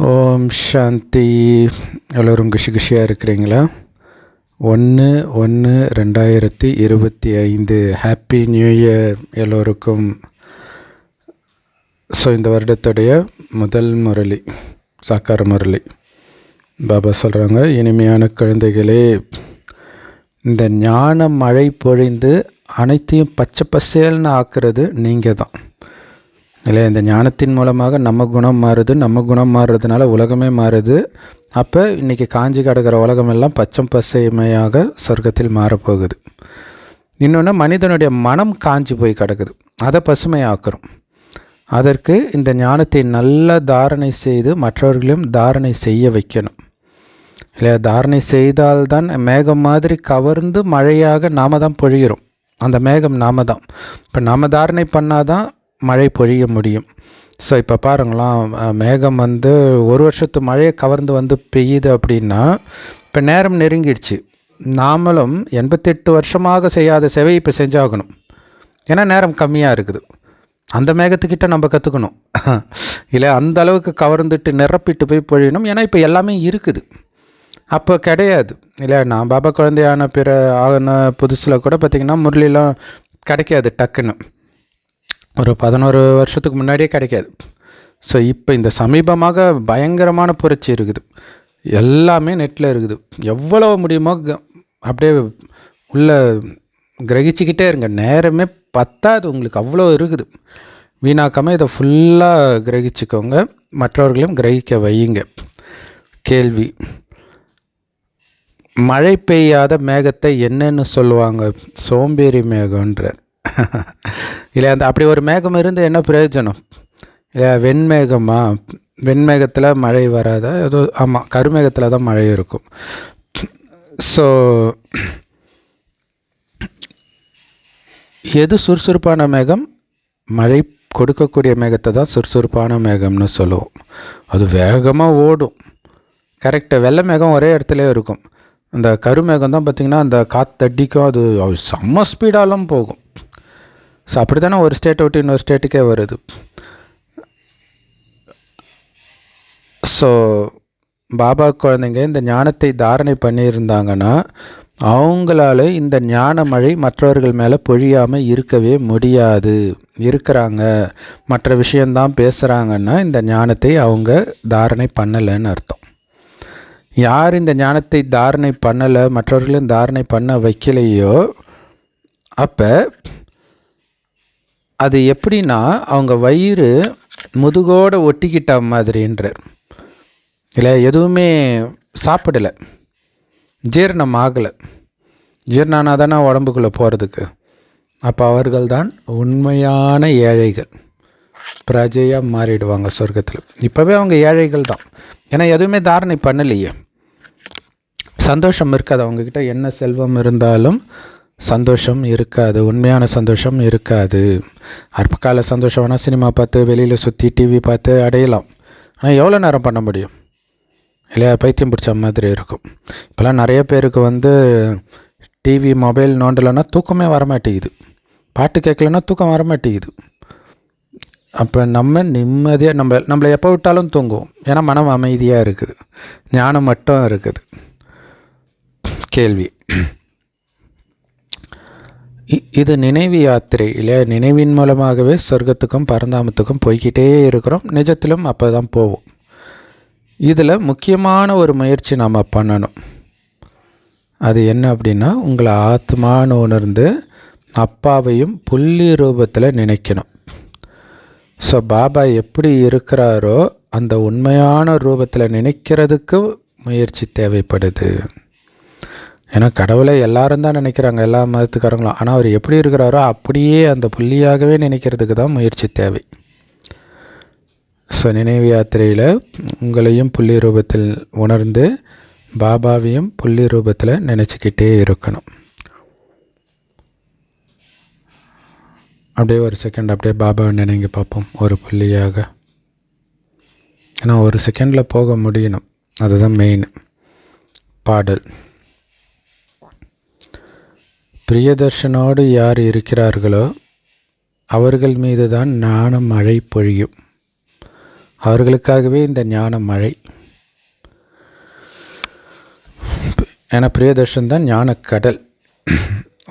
ஓம் சாந்தி. எல்லோரும் குஷியாக இருக்கிறீங்களா? 1/1/2025 ஹாப்பி நியூ இயர் எல்லோருக்கும். ஸோ இந்த வருடத்துடைய முதல் முரளி, சாக்கார முரளி. பாபா சொல்கிறாங்க, இனிமையான குழந்தைகளே, இந்த ஞான மழை பொழிந்து அனைத்தையும் பச்சை பசேல்னு ஆக்குறது நீங்கள் தான் இல்லை. இந்த ஞானத்தின் மூலமாக நம்ம குணம் மாறுது, நம்ம குணம் மாறுறதுனால உலகமே மாறுது. அப்போ இன்றைக்கி காஞ்சி கிடக்கிற உலகமெல்லாம் பச்சம் பசைமையாக சொர்க்கத்தில் மாறப்போகுது. இன்னொன்று, மனிதனுடைய மனம் காஞ்சி போய் கிடக்குது, அதை பசுமையாக்குறோம். அதற்கு இந்த ஞானத்தை நல்ல தாரணை செய்து மற்றவர்களையும் தாரணை செய்ய வைக்கணும் இல்லையா? தாரணை செய்தால்தான் மேகம் மாதிரி கவர்ந்து மழையாக நாம் தான் பொழிகிறோம். அந்த மேகம் நாம தான். இப்போ நாம் தாரணை பண்ணாதான் மழை பொழிய முடியும். ஸோ இப்போ பாருங்களாம், மேகம் ஒரு வருஷத்து மழையை கவர்ந்து பெய்யுது அப்படின்னா இப்போ நேரம் நெருங்கிடுச்சு. நாமளும் 88 வருஷமாக செய்யாத சேவை இப்போ செஞ்சாகணும். ஏன்னா நேரம் கம்மியாக இருக்குது. அந்த மேகத்துக்கிட்ட நம்ம கற்றுக்கணும் இல்லை, அந்த அளவுக்கு கவர்ந்துட்டு நிரப்பிட்டு போய் பொழியணும். ஏன்னா இப்போ எல்லாமே இருக்குது, அப்போ கிடையாது இல்லை. நான் பாபா குழந்தையான ஆன புதுசில் கூட பார்த்திங்கன்னா முரளிலாம் கிடைக்காது டக்குன்னு. ஒரு 11 வருஷத்துக்கு முன்னாடியே கிடைக்காது. ஸோ இப்போ இந்த சமீபமாக பயங்கரமான புரட்சி இருக்குது. எல்லாமே நெட்டில் இருக்குது. எவ்வளோ முடியுமோ அப்படியே உள்ள கிரகிச்சிக்கிட்டே இருங்க. நேரமே பத்தாது உங்களுக்கு, அவ்வளோ இருக்குது. வீணாக்காமல் இதை ஃபுல்லாக கிரகிச்சிக்கோங்க, மற்றவர்களையும் கிரகிக்க வையுங்க. கேள்வி: மழை பெய்யாத மேகத்தை என்னன்னு சொல்லுவாங்க? சோம்பேறி மேகன்றார் இல்லை. அப்படி ஒரு மேகம் இருந்து என்ன பிரயோஜனம் இல்லை? வெண்மேகமா? வெண்மேகத்தில் மழை வராதா? ஏதோ ஆமாம், கருமேகத்தில் தான் மழை இருக்கும். ஸோ எது சுறுசுறுப்பான மேகம்? மழை கொடுக்கக்கூடிய மேகத்தை தான் சுறுசுறுப்பான மேகம்னு சொல்லுவோம். அது வேகமாக ஓடும், கரெக்டாக. வெள்ளை மேகம் ஒரே இடத்துல இருக்கும். அந்த கருமேகம் தான் பார்த்திங்கன்னா அந்த காற்றடிக்கும், அது செம்ம ஸ்பீடாலாம் போகும். ஸோ அப்படி தானே ஒரு ஸ்டேட்டை விட்டு இன்னொரு ஸ்டேட்டுக்கே வருது. ஸோ பாபா குழந்தைங்க இந்த ஞானத்தை தாரணை பண்ணியிருந்தாங்கன்னா அவங்களால இந்த ஞான மழை மற்றவர்கள் மேலே பொழியாமல் இருக்கவே முடியாது. இருக்கிறாங்க, மற்ற விஷயந்தான் பேசுகிறாங்கன்னா இந்த ஞானத்தை அவங்க தாரணை பண்ணலைன்னு அர்த்தம். யார் இந்த ஞானத்தை தாரணை பண்ணலை, மற்றவர்களையும் தாரணை பண்ண வைக்கலையோ, அப்போ அது எப்படின்னா அவங்க வயிறு முதுகோடு ஒட்டிக்கிட்ட மாதிரின்றார் இல்லை. எதுவுமே சாப்பிடலை, ஜீரணம் ஆகலை. ஜீரணானால் தானே உடம்புக்குள்ளே போகிறதுக்கு. அப்போ அவர்கள் தான் உண்மையான ஏழைகள். பிரஜையாக மாறிடுவாங்க சொர்க்கத்தில். இப்போவே அவங்க ஏழைகள் தான். ஏன்னா எதுவுமே தாரணை பண்ணலையே. சந்தோஷம் இருக்காது அவங்கக்கிட்ட. என்ன செல்வம் இருந்தாலும் சந்தோஷம் இருக்காது, உண்மையான சந்தோஷம் இருக்காது. அற்பகால சந்தோஷம் வேணால் சினிமா பார்த்து வெளியில் சுற்றி டிவி பார்த்து அடையலாம். ஆனால் எவ்வளோ நேரம் பண்ண முடியும் இல்லையா? பைத்தியம் பிடிச்ச மாதிரி இருக்கும். இப்போலாம் நிறைய பேருக்கு டிவி மொபைல் நோண்டலைன்னா தூக்கமே வரமாட்டேங்குது, பாட்டு கேட்கலன்னா தூக்கம் வரமாட்டேங்குது. அப்போ நம்ம நிம்மதியாக நம்மளை எப்போ விட்டாலும் தூங்குவோம். ஏன்னா மனம் அமைதியாக இருக்குது, ஞானம் மட்டும் இருக்குது. கேள்வி: இது நினைவு யாத்திரை இல்லையா? நினைவின் மூலமாகவே சொர்க்கத்துக்கும் பரந்தாமத்துக்கும் போய்கிட்டே இருக்கிறோம். நிஜத்திலும் அப்போ தான் போவோம். இதில் முக்கியமான ஒரு முயற்சி நாம் பண்ணணும். அது என்ன அப்படின்னா, உங்களை ஆத்மான்னு உணர்ந்து அப்பாவையும் புள்ளி ரூபத்தில் நினைக்கணும். ஸோ பாபா எப்படி இருக்கிறாரோ அந்த உண்மையான ரூபத்தில் நினைக்கிறதுக்கு முயற்சி தேவைப்படுது. ஏன்னா கடவுளை எல்லாரும் தான் நினைக்கிறாங்க, எல்லா மதத்துக்காரங்களும். ஆனால் அவர் எப்படி இருக்கிறாரோ அப்படியே அந்த புள்ளியாகவே நினைக்கிறதுக்கு தான் முயற்சி தேவை. ஸோ நினைவு யாத்திரையில் உங்களையும் புள்ளி ரூபத்தில் உணர்ந்து பாபாவையும் புள்ளி ரூபத்தில் நினச்சிக்கிட்டே இருக்கணும். அப்படியே ஒரு செகண்ட் அப்படியே பாபாவை நினைங்க பார்ப்போம், ஒரு புள்ளியாக. ஏன்னா ஒரு செகண்டில் போக முடியணும், அதுதான் மெயின். பாடல்: பிரியதர்ஷனோடு யார் இருக்கிறார்களோ அவர்கள் மீது தான் ஞான மழை பொழியும். அவர்களுக்காகவே இந்த ஞான மழை. ஏன்னா பிரியதர்ஷன் தான் ஞான கடல்.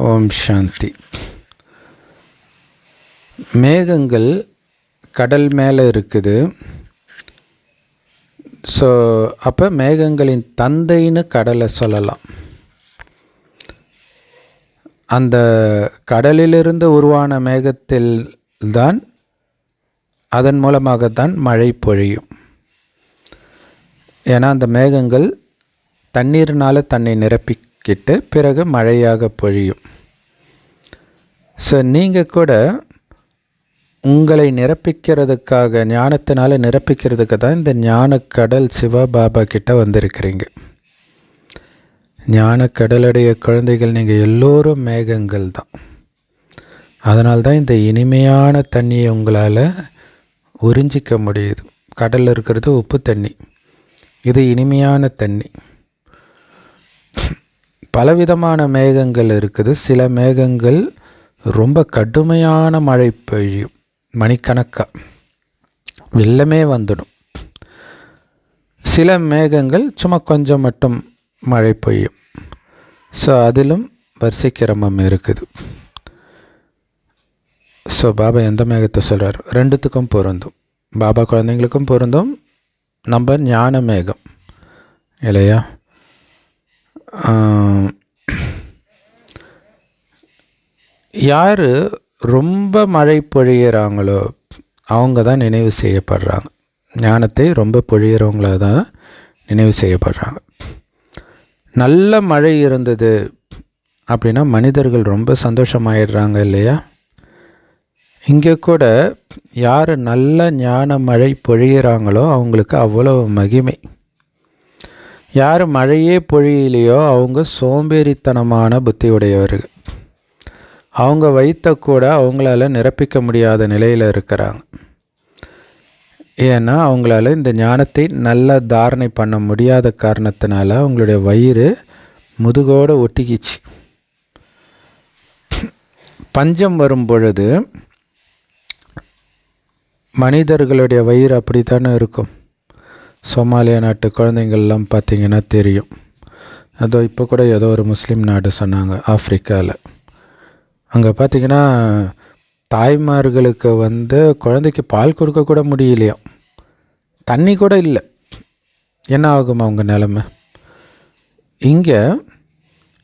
ஓம் சாந்தி. மேகங்கள் கடல் மேலே இருக்குது. ஸோ அப்போ மேகங்களின் தந்தைன்னு கடலை சொல்லலாம். அந்த கடலிலிருந்து உருவான மேகத்தில் தான், அதன் மூலமாகத்தான் மழை பொழியும். ஏன்னா அந்த மேகங்கள் தண்ணீர்னால் தன்னை நிரப்பிக்கிட்டு பிறகு மழையாக பொழியும். ஸோ நீங்கள் கூட உங்களை நிரப்பிக்கிறதுக்காக, ஞானத்தினால் நிரப்பிக்கிறதுக்கு தான் இந்த ஞானக்கடல் சிவபாபா கிட்ட வந்திருக்கிறீங்க. ஞானக்கடலுடைய குழந்தைகள் நீங்கள் எல்லோரும் மேகங்கள் தான். அதனால்தான் இந்த இனிமையான தண்ணியை உங்களால் உறிஞ்சிக்க முடியுது. கடலில் இருக்கிறது உப்பு தண்ணி, இது இனிமையான தண்ணி. பலவிதமான மேகங்கள் இருக்குது. சில மேகங்கள் ரொம்ப கடுமையான மழை பெய்யும், மணிக்கணக்காக வெள்ளமே வந்துடும். சில மேகங்கள் சும்மா கொஞ்சம் மட்டும் மழை பெய்யும். ஸோ அதிலும் வரிசை கிரமம் இருக்குது. ஸோ பாபா எந்த மேகத்தை சொல்கிறார்? ரெண்டுத்துக்கும் பொருந்தும். பாபா குழந்தைங்களுக்கும் பொருந்தும், நம்ம ஞான மேகம் இல்லையா? யார் ரொம்ப மழை பொழியிறாங்களோ அவங்க தான் நினைவு செய்யப்படுறாங்க. ஞானத்தை ரொம்ப பொழியிறவங்கள தான் நினைவு செய்யப்படுறாங்க. நல்ல மழை இருந்தது அப்படின்னா மனிதர்கள் ரொம்ப சந்தோஷமாயிடுறாங்க இல்லையா? இங்கே கூட யார் நல்ல ஞான மழை பொழியிறாங்களோ அவங்களுக்கு அவ்வளோ மகிமை. யார் மழையே பொழியிலையோ அவங்க சோம்பேறித்தனமான புத்தி உடையவர்கள். அவங்க வயிற்ற கூட அவங்களால நிரப்பிக்க முடியாத நிலையில் இருக்கிறாங்க. ஏன்னா அவங்களால இந்த ஞானத்தை நல்ல தாரணை பண்ண முடியாத காரணத்தினால அவங்களுடைய வயிறு முதுகோடு ஒட்டிக்கிச்சு. பஞ்சம் வரும் பொழுது மனிதர்களுடைய வயிறு அப்படி தானே இருக்கும். சோமாலியா நாட்டு குழந்தைங்கள்லாம் பார்த்திங்கன்னா தெரியும். அதோ இப்போ கூட ஏதோ ஒரு முஸ்லீம் நாடு சொன்னாங்க, ஆஃப்ரிக்காவில். அங்கே பார்த்திங்கன்னா தாய்மார்களுக்கு குழந்தைக்கு பால் கொடுக்க கூட முடியலையாம், தண்ணி கூட இல்லை. என்ன ஆகும் அவங்க நிலைமை? இங்கே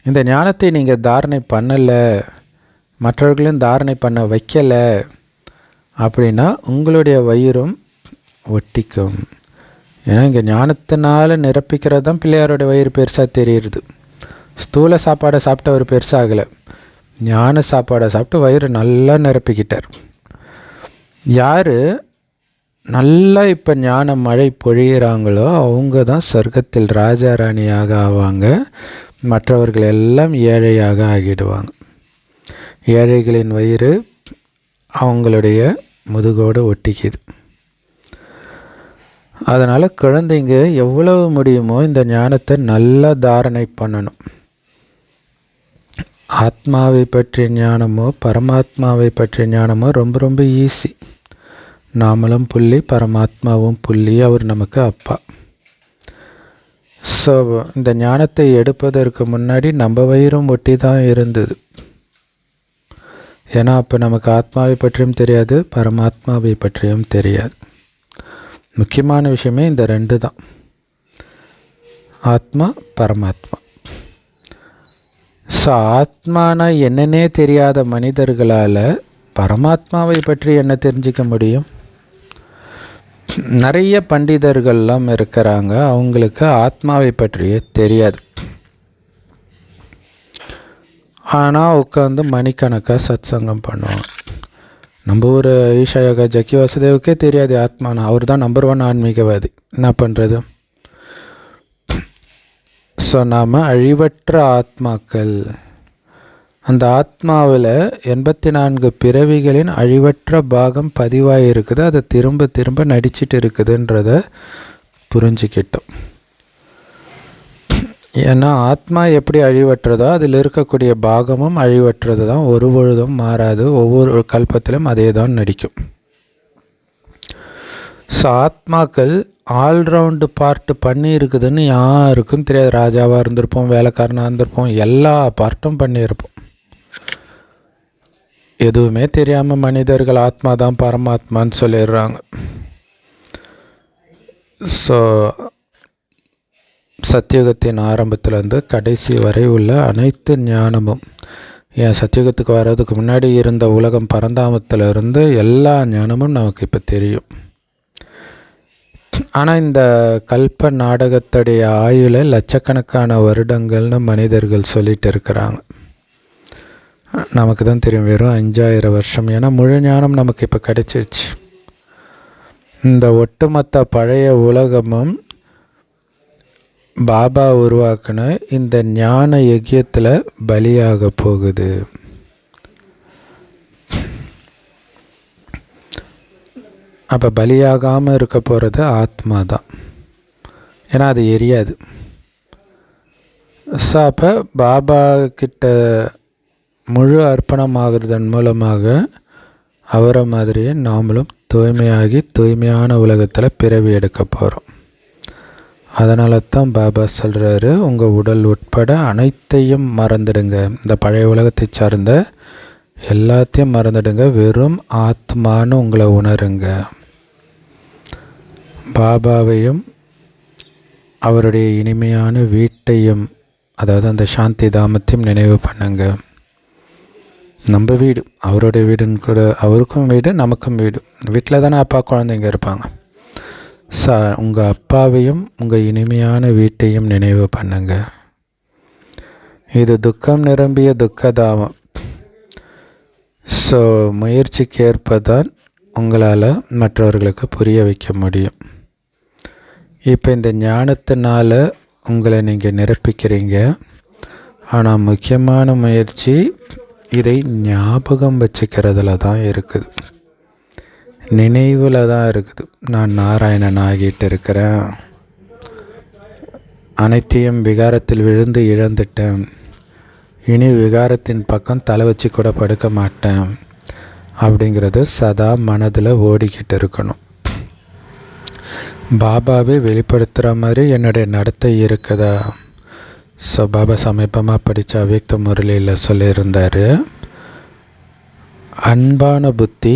இந்த ஞானத்தை நீங்கள் தாரணை பண்ணலை, மற்றவர்களையும் தாரணை பண்ண வைக்கலை அப்படின்னா உங்களுடைய வயிறும் ஒட்டிக்கும். ஏன்னா இங்கே ஞானத்தினால் நிரப்பிக்கிறது தான் பிள்ளையாரோட வயிறு பெருசாக தெரியுது. ஸ்தூல சாப்பாடை சாப்பிட்டு அவர் பெருசாகலை, ஞான சாப்பாடை சாப்பிட்டு வயிறு நல்லா நிரப்பிக்கிட்டார். யார் நல்லா இப்போ ஞான மழை பொழியிறாங்களோ அவங்க தான் சொர்க்கத்தில் ராஜா ராணியாக ஆவாங்க. மற்றவர்கள் எல்லாம் ஏழையாக ஆகிடுவாங்க. ஏழைகளின் வயிறு அவங்களுடைய முதுகோடு ஒட்டிக்குது. அதனால் குழந்தைங்க எவ்வளவு முடியுமோ இந்த ஞானத்தை நல்லா தாரணை பண்ணணும். ஆத்மாவை பற்றிய ஞானமோ பரமாத்மாவை பற்றிய ஞானமோ ரொம்ப ரொம்ப ஈஸி. நாமளும் புள்ளி, பரமாத்மாவும் புள்ளி, அவர் நமக்கு அப்பா. ஸோ இந்த ஞானத்தை எடுப்பதற்கு முன்னாடி நம்ம வயிறும் ஒட்டி தான் இருந்தது. ஏன்னா அப்போ நமக்கு ஆத்மாவை பற்றியும் தெரியாது, பரமாத்மாவை பற்றியும் தெரியாது. முக்கியமான விஷயமே இந்த ரெண்டு தான், ஆத்மா பரமாத்மா. ஸோ ஆத்மானா என்னன்னே தெரியாத மனிதர்களால் பரமாத்மாவை பற்றி என்ன தெரிஞ்சிக்க முடியும்? நிறைய பண்டிதர்கள்லாம் இருக்கிறாங்க, அவங்களுக்கு ஆத்மாவை பற்றியே தெரியாது. ஆனால் உட்காந்து மணிக்கணக்காக சத் சங்கம் பண்ணுவாங்க. நம்ம ஊர் ஈஷா யோகா ஜக்கி வாசுதேவுக்கே தெரியாது ஆத்மானா. அவர் தான் நம்பர் 1 ஆன்மீகவாதி. என்ன பண்ணுறது? ஸோ நாம் அழிவற்ற ஆத்மாக்கள். அந்த ஆத்மாவில் 84 பிறவிகளின் அழிவற்ற பாகம் பதிவாக இருக்குது. அதை திரும்ப திரும்ப நடிச்சிட்டு இருக்குதுன்றத புரிஞ்சுக்கிட்டோம். ஏன்னா ஆத்மா எப்படி அழிவற்றதோ அதில் இருக்கக்கூடிய பாகமும் அழிவற்றது தான், ஒரு பொழுதும் மாறாது. ஒவ்வொரு கல்பத்திலும் அதே தான் நடிக்கும். ஸோ ஆத்மாக்கள் ஆல்ரவுண்டு பார்ட்டு பண்ணி இருக்குதுன்னு யாருக்கும் தெரியாது. ராஜாவாக இருந்திருப்போம், வேலைக்காரனாக இருந்திருப்போம், எல்லா பார்ட்டும் பண்ணியிருப்போம். எதுவுமே தெரியாமல் மனிதர்கள் ஆத்மா தான் பரமாத்மான்னு சொல்லிடுறாங்க. ஸோ சத்தியுகத்தின் ஆரம்பத்திலேருந்து கடைசி வரை உள்ள அனைத்து ஞானமும், ஏன் சத்தியுகத்துக்கு வர்றதுக்கு முன்னாடி இருந்த உலகம் பரந்தாமத்திலிருந்து எல்லா ஞானமும் நமக்கு இப்போ தெரியும். ஆனால் இந்த கல்ப நாடகத்துடைய ஆயுளை லட்சக்கணக்கான வருடங்கள்னு மனிதர்கள் சொல்லிட்டு இருக்கிறாங்க. நமக்கு தான் தெரியும் வெறும் 5000 வருஷம். ஏன்னா முழு ஞானம் நமக்கு இப்போ கிடைச்சிருச்சு. இந்த ஒட்டுமொத்த பழைய உலகமும் பாபா உருவாக்கின இந்த ஞான யஜ்யத்தில் பலியாக போகுது. அப்போ பலியாகாமல் இருக்க போகிறது ஆத்மா தான். ஏன்னா அது எரியாது. ஸோ அப்போ பாபா கிட்ட முழு அர்ப்பணமாகிறதன் மூலமாக அவரை மாதிரியே நாமளும் தூய்மையாகி தூய்மையான உலகத்தில் பிறவி எடுக்க போகிறோம். அதனால தான் பாபா சொல்கிறாரு, உங்கள் உடல் உட்பட அனைத்தையும் மறந்துடுங்க. இந்த பழைய உலகத்தை சார்ந்த எல்லாத்தையும் மறந்துடுங்க, வெறும் ஆத்மான்னு உங்களை உணருங்க. பாபாவையும் அவருடைய இனிமையான வீட்டையும், அதாவது அந்த சாந்தி தாமத்தையும் நினைவு பண்ணுங்க. நம்ம வீடு அவருடைய வீடுன்னு கூட, அவருக்கும் வீடு நமக்கும் வீடு. வீட்டில் தானே அப்பா குழந்தைங்க இருப்பாங்க. உங்கள் அப்பாவையும் உங்கள் இனிமையான வீட்டையும் நினைவு பண்ணுங்க. இது துக்கம் நிரம்பிய துக்கதாமம். ஸோ முயற்சிக்கு ஏற்பதான் உங்களால் மற்றவர்களுக்கு புரிய வைக்க முடியும். இப்போ இந்த ஞானத்தினால் உங்களை நீங்கள் நிரப்பிக்கிறீங்க. ஆனால் முக்கியமான முயற்சி இதை ஞாபகம் வச்சுக்கிறதுல தான் இருக்குது, நினைவில் தான் இருக்குது. நான் நாராயணன் ஆகிட்டு இருக்கிறேன், அனைத்தையும் விகாரத்தில் விழுந்து இழந்துட்டேன், இனி விகாரத்தின் பக்கம் தலை வச்சு கூட படுக்க மாட்டேன் அப்படிங்கிறது சதா மனதில் ஓடிக்கிட்டு இருக்கணும். பாபாவே வெளிப்படுத்துகிற மாதிரி என்னுடைய நடத்தை இருக்குதா? ஸோ பாபா சமீபமாக படித்த அவ்யக்த முரளியில் சொல்லியிருந்தார், அன்பான புத்தி,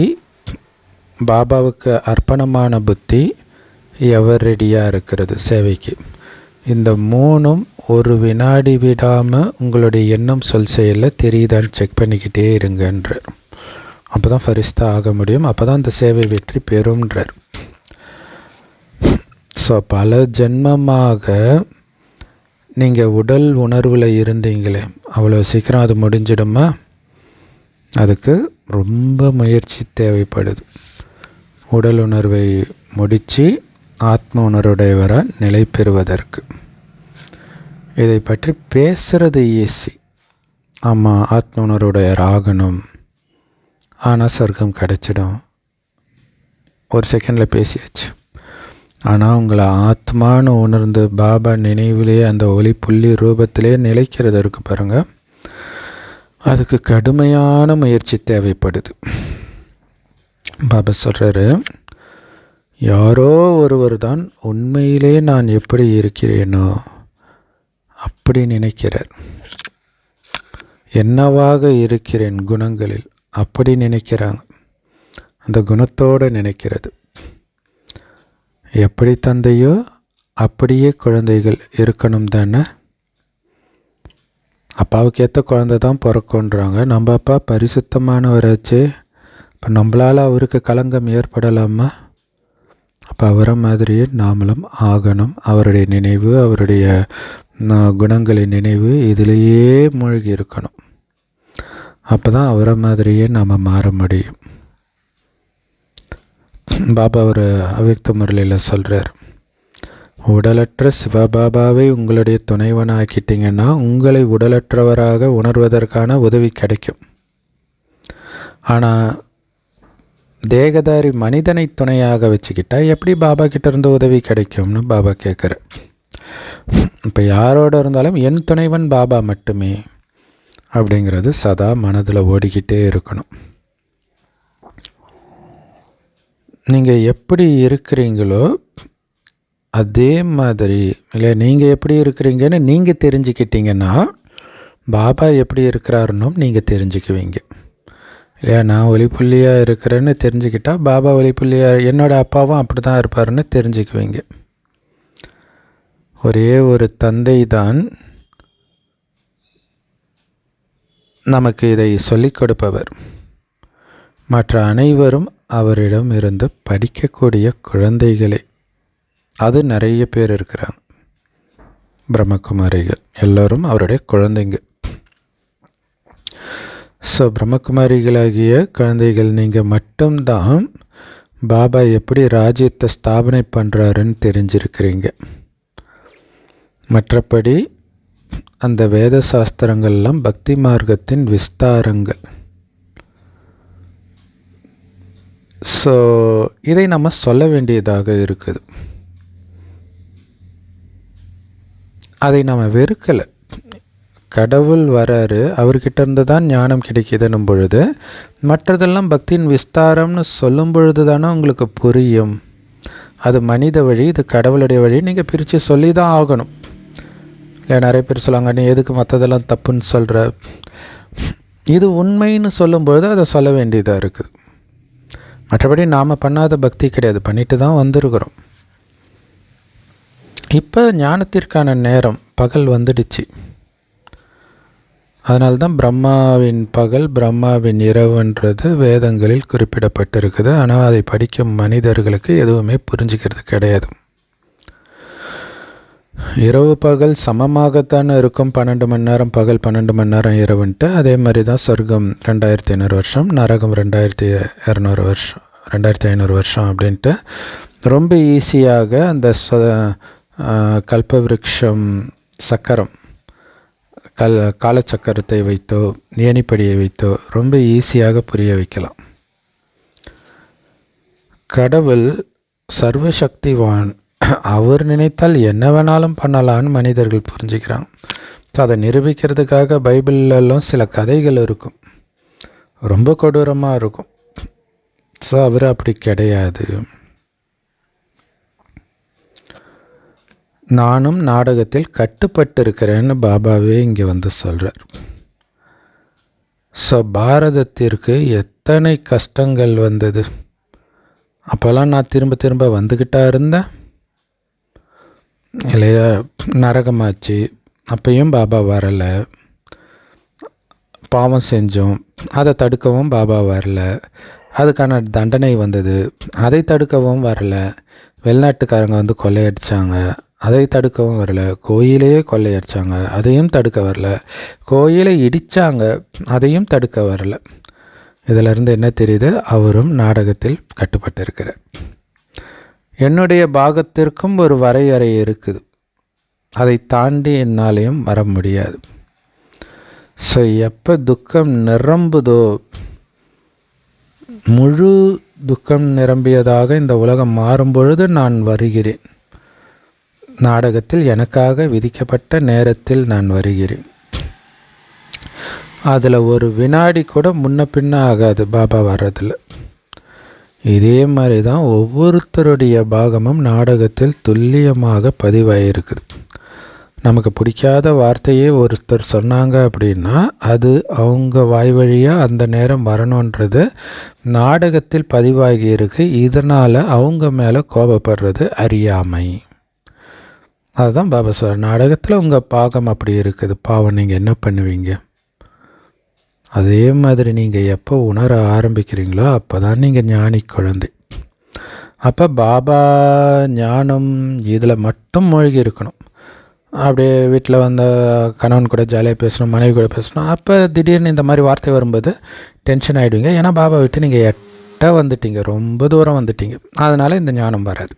பாபாவுக்கு அர்ப்பணமான புத்தி, எவர் ரெடியாக இருக்கிறது சேவைக்கு. இந்த மூணும் ஒரு வினாடி விடாமல் உங்களுடைய எண்ணம் சொல் செயலில் தெரியுதான்னு செக் பண்ணிக்கிட்டே இருங்கன்றார். அப்போ தான் ஃபரிஸ்தா ஆக முடியும், அப்போ தான் அந்த சேவை வெற்றி பெறும்ன்றார். ஸோ பல ஜென்மமாக நீங்கள் உடல் உணர்வில் இருந்தீங்களே, அவ்வளோ சீக்கிரம் அது முடிஞ்சிடுமா? அதுக்கு ரொம்ப முயற்சி தேவைப்படுது. உடல் உணர்வை முடித்து ஆத்ம உணர்வுடையவராக நிலை பெறுவதற்கு. இதை பற்றி பேசுகிறது ஈஸி. ஆமாம், ஆத்ம உணர்வுடையர் ஆகணும், ஆனால் சொர்க்கம் கிடச்சிடும், ஒரு செகண்டில் பேசியாச்சு. ஆனால் உங்களை ஆத்மானு உணர்ந்து பாபா நினைவிலே அந்த ஒளி புள்ளி ரூபத்திலே நிலைக்கிறது இருக்கு பாருங்கள், அதுக்கு கடுமையான முயற்சி தேவைப்படுது. பாபா சொல்கிறாரு, யாரோ ஒருவர் தான் உண்மையிலே நான் எப்படி இருக்கிறேனோ அப்படி நினைக்கிறார், என்னவாக இருக்கிறேன் குணங்களில் அப்படி நினைக்கிறாங்க. அந்த குணத்தோடு நினைக்கிறது. எப்படி தந்தையோ அப்படியே குழந்தைகள் இருக்கணும் தானே. அப்பாவுக்கு ஏற்ற குழந்தை தான் பிறக்குன்றாங்க. நம்ம அப்பா பரிசுத்தமானவராச்சு, இப்போ நம்மளால் அவருக்கு களங்கம் ஏற்படலாமா? அப்போ அவரை மாதிரியே நாமளும் ஆகணும். அவருடைய நினைவு, அவருடைய குணங்களின் நினைவு இதிலேயே மூழ்கி இருக்கணும். அப்போ தான் அவரை மாதிரியே நாம் மாற முடியும். பாபா ஒரு அவ்யக்த முரளியில் சொல்கிறார், உடலற்ற சிவபாபாவை உங்களுடைய துணைவனாக்கிட்டீங்கன்னா உங்களை உடலற்றவராக உணர்வதற்கான உதவி கிடைக்கும். ஆனால் தேகதாரி மனிதனை துணையாக வச்சுக்கிட்டா எப்படி பாபா கிட்ட இருந்து உதவி கிடைக்கும்னு பாபா கேட்குறார். இப்போ யாரோட இருந்தாலும் என் துணைவன் பாபா மட்டுமே அப்படிங்கிறது சதா மனதில் ஓடிக்கிட்டே இருக்கணும். நீங்கள் எப்படி இருக்கிறீங்களோ அதே மாதிரி இல்லை, நீங்கள் எப்படி இருக்கிறீங்கன்னு நீங்கள் தெரிஞ்சுக்கிட்டீங்கன்னா பாபா எப்படி இருக்கிறாருன்னு நீங்கள் தெரிஞ்சுக்குவீங்க இல்லையா. நான் ஒளிப்புள்ளியாக இருக்கிறேன்னு தெரிஞ்சுக்கிட்டால் பாபா ஒளிப்புள்ளியாக, என்னோடய அப்பாவும் அப்படி தான் இருப்பாருன்னு தெரிஞ்சுக்குவீங்க. ஒரே ஒரு தந்தை தான் நமக்கு இதை சொல்லிக் கொடுப்பவர். மற்ற அனைவரும் அவரிடம் இருந்து படிக்கக்கூடிய குழந்தைகளே. அது நிறைய பேர் இருக்கிறாங்க, பிரம்மகுமாரிகள் எல்லோரும் அவருடைய குழந்தைங்க. ஸோ பிரம்மகுமாரிகளாகிய குழந்தைகள் நீங்கள் மட்டும்தான் பாபா எப்படி ராஜ்யத்தை ஸ்தாபனை பண்ணுறாருன்னு தெரிஞ்சிருக்கிறீங்க. மற்றபடி அந்த வேத சாஸ்திரங்கள்லாம் பக்தி மார்க்கத்தின் விஸ்தாரங்கள். ஸோ இதை நம்ம சொல்ல வேண்டியதாக இருக்குது. அதை நம்ம வெறுக்கலை. கடவுள் வராரு, அவர்கிட்ட இருந்து தான் ஞானம் கிடைக்கிதுன்னும் பொழுது மற்றதெல்லாம் பக்தியின் விஸ்தாரம்னு சொல்லும் பொழுது தானே உங்களுக்கு புரியும். அது மனித வழி, இது கடவுளுடைய வழி, நீங்கள் பிரித்து சொல்லி தான் ஆகணும். இல்லை, நிறைய பேர் சொல்லுவாங்க, நீ எதுக்கு மற்றதெல்லாம் தப்புன்னு சொல்கிற. இது உண்மைன்னு சொல்லும்பொழுது அதை சொல்ல வேண்டியதாக இருக்குது. மற்றபடி நாம் பண்ணாத பக்தி கிடையாது, பண்ணிட்டு தான் வந்திருக்கிறோம். இப்போ ஞானத்திற்கான நேரம், பகல் வந்துடுச்சு. அதனால்தான் பிரம்மாவின் பகல் பிரம்மாவின் இரவுன்றது வேதங்களில் குறிப்பிடப்பட்டிருக்குது. ஆனால் அதை படிக்கும் மனிதர்களுக்கு எதுவுமே புரிஞ்சுக்கிறது கிடையாது. இரவு பகல் சமமாகத்தான் இருக்கும். 12 மணி நேரம் பகல், 12 மணி நேரம் இரவுன்ட்டு. அதே மாதிரி தான் சொர்க்கம் 2500 வருஷம், நரகம் 2200 வருஷம், 2500 வருஷம் அப்படின்ட்டு ரொம்ப ஈஸியாக அந்த கல்பவிருக்ஷம் சக்கரம், காலச்சக்கரத்தை வைத்தோ ஏணிப்படியை வைத்தோ ரொம்ப ஈஸியாக புரிய வைக்கலாம். கடவுள் சர்வசக்திவான், அவர் நினைத்தால் என்ன வேணாலும் பண்ணலான்னு மனிதர்கள் புரிஞ்சுக்கிறாங்க. ஸோ அதை நிரூபிக்கிறதுக்காக பைபிள்லாம் சில கதைகள் இருக்கும், ரொம்ப கொடூரமாக இருக்கும். ஸோ அவர் அப்படி கிடையாது. நானும் நாடகத்தில் கட்டுப்பட்டிருக்கிறேன்னு பாபாவே இங்கே வந்து சொல்கிறார். ஸோ பாரதத்திற்கு எத்தனை கஷ்டங்கள் வந்தது. அப்போல்லாம் நான் திரும்ப திரும்ப வந்துக்கிட்டா இருந்தேன் இல்லையா. நரகமாச்சு, அப்பையும் பாபா வரலை. பாவம் செஞ்சோம், அதை தடுக்கவும் பாபா வரலை. அதுக்கான தண்டனை வந்தது, அதை தடுக்கவும் வரலை. வெளிநாட்டுக்காரங்க வந்து கொள்ளையடித்தாங்க, அதை தடுக்கவும் வரல. கோயிலையே கொள்ளையடிச்சாங்க, அதையும் தடுக்க வரல. கோயிலை இடித்தாங்க, அதையும் தடுக்க வரல. இதிலிருந்து என்ன தெரியுது, அவரும் நாடகத்தில் கட்டுப்பட்டிருக்கிறார். என்னுடைய பாகத்திற்கும் ஒரு வரையறை இருக்குது, அதை தாண்டி என்னாலையும் வர முடியாது. ஸோ எப்போ துக்கம் நிரம்புதோ, முழு துக்கம் நிரம்பியதாக இந்த உலகம் மாறும் பொழுது நான் வருகிறேன். நாடகத்தில் எனக்காக விதிக்கப்பட்ட நேரத்தில் நான் வருகிறேன். அதில் ஒரு வினாடி கூட முன்ன பின்ன ஆகாது பாபா வர்றதில். இதே மாதிரி தான் ஒவ்வொருத்தருடைய பாகமும் நாடகத்தில் துல்லியமாக பதிவாயிருக்குது. நமக்கு பிடிக்காத வார்த்தையே ஒருத்தர் சொன்னாங்க அப்படின்னா அது அவங்க வாய் வழியாக அந்த நேரம் வரணுன்றது நாடகத்தில் பதிவாகி இருக்கு. இதனால் அவங்க மேலே கோபப்படுறது அறியாமை. அதுதான் பாபா சார், நாடகத்தில் உங்கள் பாகம் அப்படி இருக்குது, பாவம் நீங்கள் என்ன பண்ணுவீங்க. அதே மாதிரி நீங்கள் எப்போ உணர ஆரம்பிக்கிறீங்களோ அப்போ தான் நீங்கள் ஞானி குழந்தை. அப்போ பாபா ஞானம் இதில் மட்டும் மூழ்கி இருக்கணும். அப்படியே வீட்டில் வந்த கணவன் கூட ஜாலியாக பேசணும், மனைவி கூட பேசணும். அப்போ திடீர்னு இந்த மாதிரி வார்த்தை வரும்போது டென்ஷன் ஆகிடுவீங்க. ஏன்னா பாபா விட்டு நீங்கள் எட்ட வந்துட்டீங்க, ரொம்ப தூரம் வந்துட்டீங்க. அதனால் இந்த ஞானம் வராது.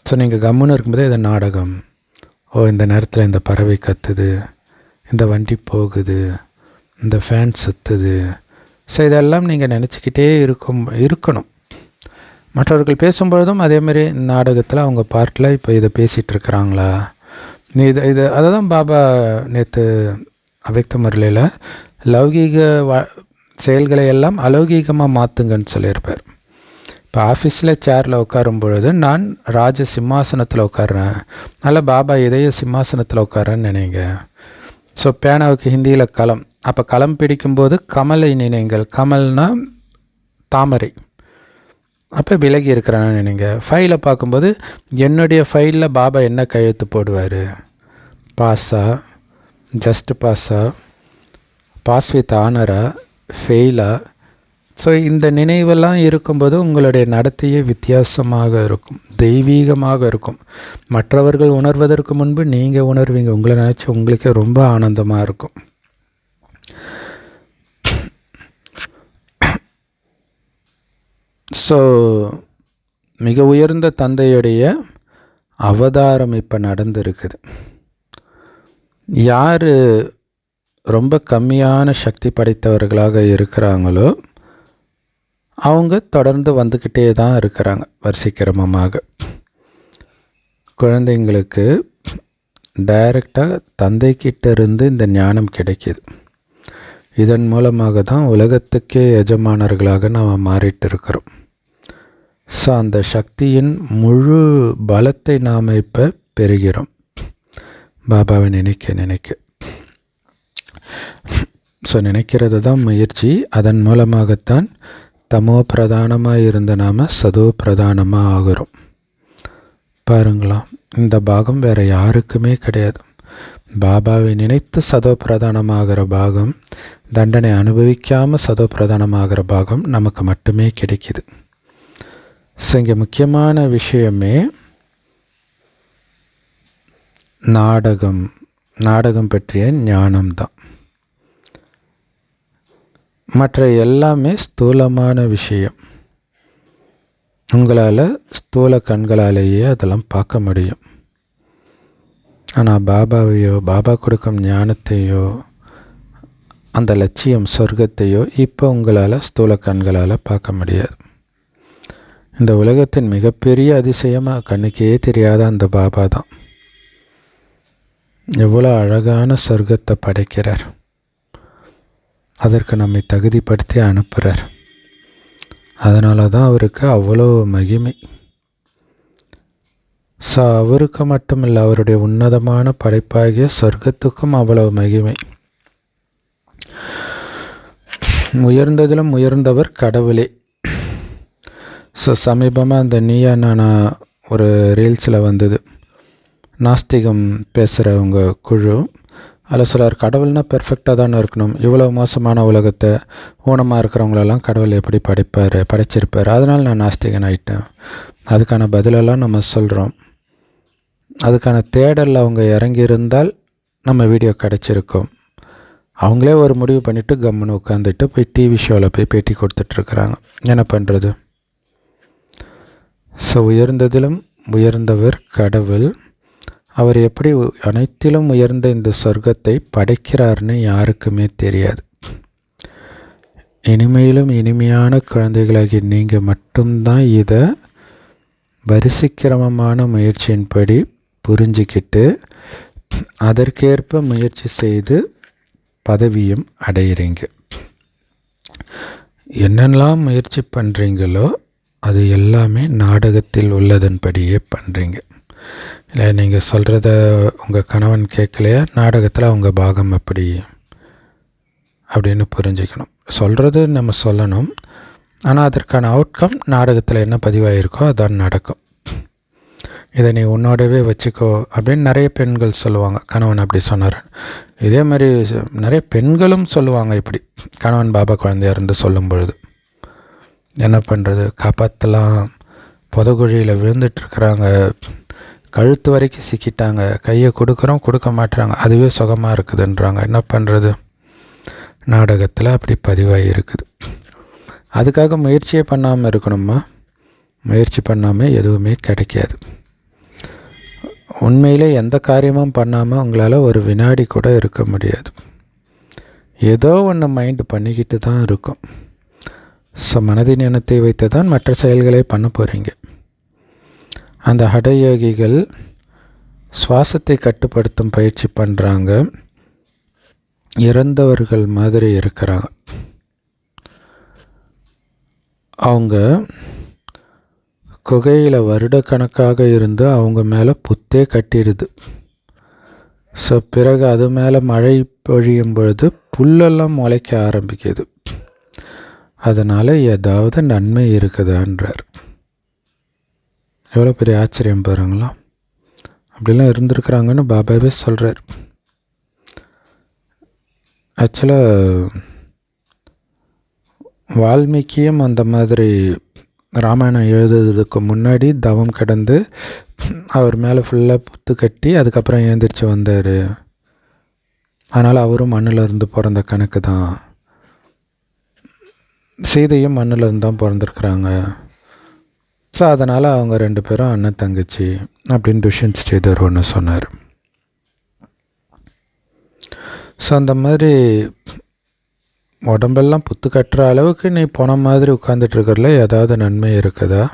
ஸோ நீங்கள் கம்முன்னு இருக்கும்போதே இது நாடகம். ஓ, இந்த நேரத்தில் இந்த பறவை கத்துது, இந்த வண்டி போகுது, இந்த ஃபேன் சுற்றுது. ஸோ இதெல்லாம் நீங்கள் நினச்சிக்கிட்டே இருக்கணும். மற்றவர்கள் பேசும்பொழுதும் அதேமாதிரி நாடகத்தில் அவங்க பார்ட்டில் இப்போ இதை பேசிகிட்ருக்குறாங்களா, நீ இது அதை தான் பாபா நேற்று அவ்யக்த முரளியில் லௌகீக செயல்களை எல்லாம் அலௌகீகமாக மாற்றுங்கன்னு சொல்லியிருப்பார். இப்போ ஆஃபீஸில் சேரில் உட்காரும் பொழுது நான் ராஜ சிம்மாசனத்தில் உட்கார்றேன், நல்ல பாபா இதய சிம்மாசனத்தில் உட்காரன்னு நினைங்க. ஸோ பேனாவுக்கு ஹிந்தியில் கலம், அப்போ கலம் பிடிக்கும்போது கமலை நினைங்கள். கமல்னா தாமரை, அப்போ விலகி இருக்கிறான்னு நினைங்க. ஃபைலை பார்க்கும்போது என்னுடைய ஃபைலில் பாபா என்ன கையெழுத்து போடுவார்? பாஸா, just Fazl, pass with ஆனரா, ஃபெயிலா? So இந்த நினைவெல்லாம் இருக்கும்போது உங்களுடைய நடத்தையே வித்தியாசமாக இருக்கும், தெய்வீகமாக இருக்கும். மற்றவர்கள் உணர்வதற்கு முன்பு நீங்கள் உணர்வீங்க. உங்களை நினச்சி உங்களுக்கே ரொம்ப ஆனந்தமாக இருக்கும். ஸோ மிக உயர்ந்த தந்தையுடைய அவதாரம் இப்போ நடந்திருக்குது. யார் ரொம்ப கம்மியான சக்தி படைத்தவர்களாக இருக்கிறாங்களோ அவங்க தொடர்ந்து வந்துக்கிட்டே தான் இருக்கிறாங்க வரிசைக்கிரமமாக. குழந்தைங்களுக்கு டைரெக்டாக தந்தைக்கிட்ட இருந்து இந்த ஞானம் கிடைக்கிது. இதன் மூலமாக தான் உலகத்துக்கே எஜமானர்களாக நாம் மாறிட்டு இருக்கிறோம். ஸோ அந்த சக்தியின் முழு பலத்தை நாம் இப்போ பெறுகிறோம் பாபாவை நினைக்க. ஸோ நினைக்கிறது தான் முயற்சி. அதன் மூலமாகத்தான் தமோ பிரதானமாக இருந்த நாம் சதோ பிரதானமாக ஆகிறோம். பாருங்களா, இந்த பாகம் வேறு யாருக்குமே கிடையாது. பாபாவை நினைத்து சதோ பிரதானமாகிற பாகம், தண்டனை அனுபவிக்காமல் சதோ பிரதானமாகிற பாகம் நமக்கு மட்டுமே கிடைக்கிது. ஸோ இங்கே முக்கியமான விஷயமே நாடகம் பற்றிய ஞானம்தான். மற்ற எல்லாமே ஸ்தூலமான விஷயம். உங்களால் ஸ்தூல கண்களாலேயே அதெல்லாம் பார்க்க முடியும். ஆனால் பாபாவையோ, பாபா கொடுக்கும் ஞானத்தையோ, அந்த லட்சியம் சொர்க்கத்தையோ இப்போ உங்களால் ஸ்தூல கண்களால் பார்க்க முடியாது. இந்த உலகத்தின் மிகப்பெரிய அதிசயமாக கண்ணுக்கே தெரியாத அந்த பாபா தான் எவ்வளோ அழகான சொர்க்கத்தை படைக்கிறார். அதற்கு நம்மை தகுதிப்படுத்தி அனுப்புகிறார். அதனால தான் அவருக்கு அவ்வளோ மகிமை. ஸோ அவருக்கு மட்டுமில்லை, அவருடைய உன்னதமான படைப்பாகிய சொர்க்கத்துக்கும் அவ்வளவு மகிமை. உயர்ந்ததிலும் உயர்ந்தவர் கடவுளே. ஸோ சமீபமாக அந்த நீயா நானா ஒரு ரீல்ஸில் வந்தது. நாஸ்திகம் பேசுகிறவங்க குழு அதில் சொல்கிறார், கடவுள்னால் பெர்ஃபெக்டாக தானே இருக்கணும், இவ்வளோ மோசமான உலகத்தை ஊனமாக இருக்கிறவங்களெல்லாம் கடவுள் எப்படி படைச்சிருப்பார், அதனால் நான் நாஸ்திகன் ஆகிட்டேன். அதுக்கான பதிலெல்லாம் நம்ம சொல்கிறோம். அதுக்கான தேடலில் அவங்க இறங்கியிருந்தால் நம்ம வீடியோ கிடச்சிருக்கோம். அவங்களே ஒரு முடிவு பண்ணிவிட்டு கம்முன்னு உட்காந்துட்டு போய் டிவி ஷோவில் போய் பேட்டி கொடுத்துட்ருக்குறாங்க. என்ன பண்ணுறது? ஸோ உயர்ந்ததிலும் உயர்ந்தவர் கடவுள். அவர் எப்படி அனைத்திலும் உயர்ந்த இந்த சொர்க்கத்தை படைக்கிறார்னு யாருக்குமே தெரியாது. இனிமையிலும் இனிமையான குழந்தைகளாகி நீங்கள் மட்டும்தான் இதை வரிசைக்கிரமமான முயற்சியின்படி புரிஞ்சிக்கிட்டு அதற்கேற்ப முயற்சி செய்து பதவியும் அடையிறீங்க. என்னெல்லாம் முயற்சி பண்ணுறீங்களோ அது எல்லாமே நாடகத்தில் உள்ளதன்படியே பண்ணுறீங்க. இல்லை நீங்கள் சொல்கிறத உங்கள் கணவன் கேட்கலையா, நாடகத்தில் அவங்க பாகம் எப்படி அப்படின்னு புரிஞ்சுக்கணும். சொல்கிறது நம்ம சொல்லணும், ஆனால் அதற்கான அவுட்கம் நாடகத்தில் என்ன பதிவாயிருக்கோ அதான் நடக்கும். இதை நீ உன்னோடவே வச்சுக்கோ அப்படின்னு நிறைய பெண்கள் சொல்லுவாங்க. கணவன் அப்படி சொன்னார். இதே மாதிரி நிறைய பெண்களும் சொல்லுவாங்க. இப்படி கணவன் பாபா குழந்தையாக இருந்து சொல்லும் பொழுது என்ன பண்ணுறது, காப்பாற்றலாம், புதகுழியில் விழுந்துட்டுருக்குறாங்க, கழுத்து வரைக்கும் சிக்கிட்டாங்க, கையை கொடுக்க மாட்டுறாங்க, அதுவே சுகமாக இருக்குதுன்றாங்க. என்ன பண்ணுறது? நாடகத்தில் அப்படி பதிவாகி இருக்குது. அதுக்காக முயற்சியே பண்ணாமல் இருக்கணுமா? முயற்சி பண்ணாமல் எதுவுமே கிடைக்காது. உண்மையிலே எந்த காரியமும் பண்ணாமல் உங்களால் ஒரு வினாடி கூட இருக்க முடியாது. ஏதோ ஒன்று மைண்டு பண்ணிக்கிட்டு தான் இருக்கும். ஸோ மனதின் எண்ணத்தை வைத்து தான் மற்ற செயல்களை பண்ண போகிறீங்க. அந்த ஹடயோகிகள் சுவாசத்தை கட்டுப்படுத்தும் பயிற்சி பண்ணுறாங்க. இறந்தவர்கள் மாதிரி இருக்கிறாங்க. அவங்க குகையில் வருடக்கணக்காக இருந்து அவங்க மேலே புத்தே கட்டிடுது. ஸோ பிறகு அது மேலே மழை பொழியும் பொழுது புல்லெல்லாம் முளைக்க ஆரம்பிக்குது. அதனால் ஏதாவது நன்மை இருக்குதான்றார். எவ்வளோ பெரிய ஆச்சரியம் பாருங்களா. அப்படிலாம் இருந்திருக்கிறாங்கன்னு பாபாவே சொல்கிறார். ஆக்சுவலாக வால்மீகியும் அந்த மாதிரி ராமாயணம் எழுதுறதுக்கு முன்னாடி தவம் கடந்து அவர் மேலே ஃபுல்லாக புத்து கட்டி அதுக்கப்புறம் ஏந்திரிச்சு வந்தார். அதனால் அவரும் மண்ணில் இருந்து பிறந்த கணக்கு தான். சீதையும் மண்ணில் இருந்து தான் பிறந்திருக்கிறாங்க. ஸோ அதனால் அவங்க 2 பேரும் அண்ணன் தங்கச்சி அப்படின்னு துஷ்யந்த் ஸ்ரீதர் ஒன்று சொன்னார். ஸோ அந்த மாதிரி உடம்பெல்லாம் புத்து கட்டுற அளவுக்கு நீ போன மாதிரி உட்காந்துட்ருக்கறல ஏதாவது நன்மை இருக்குதா?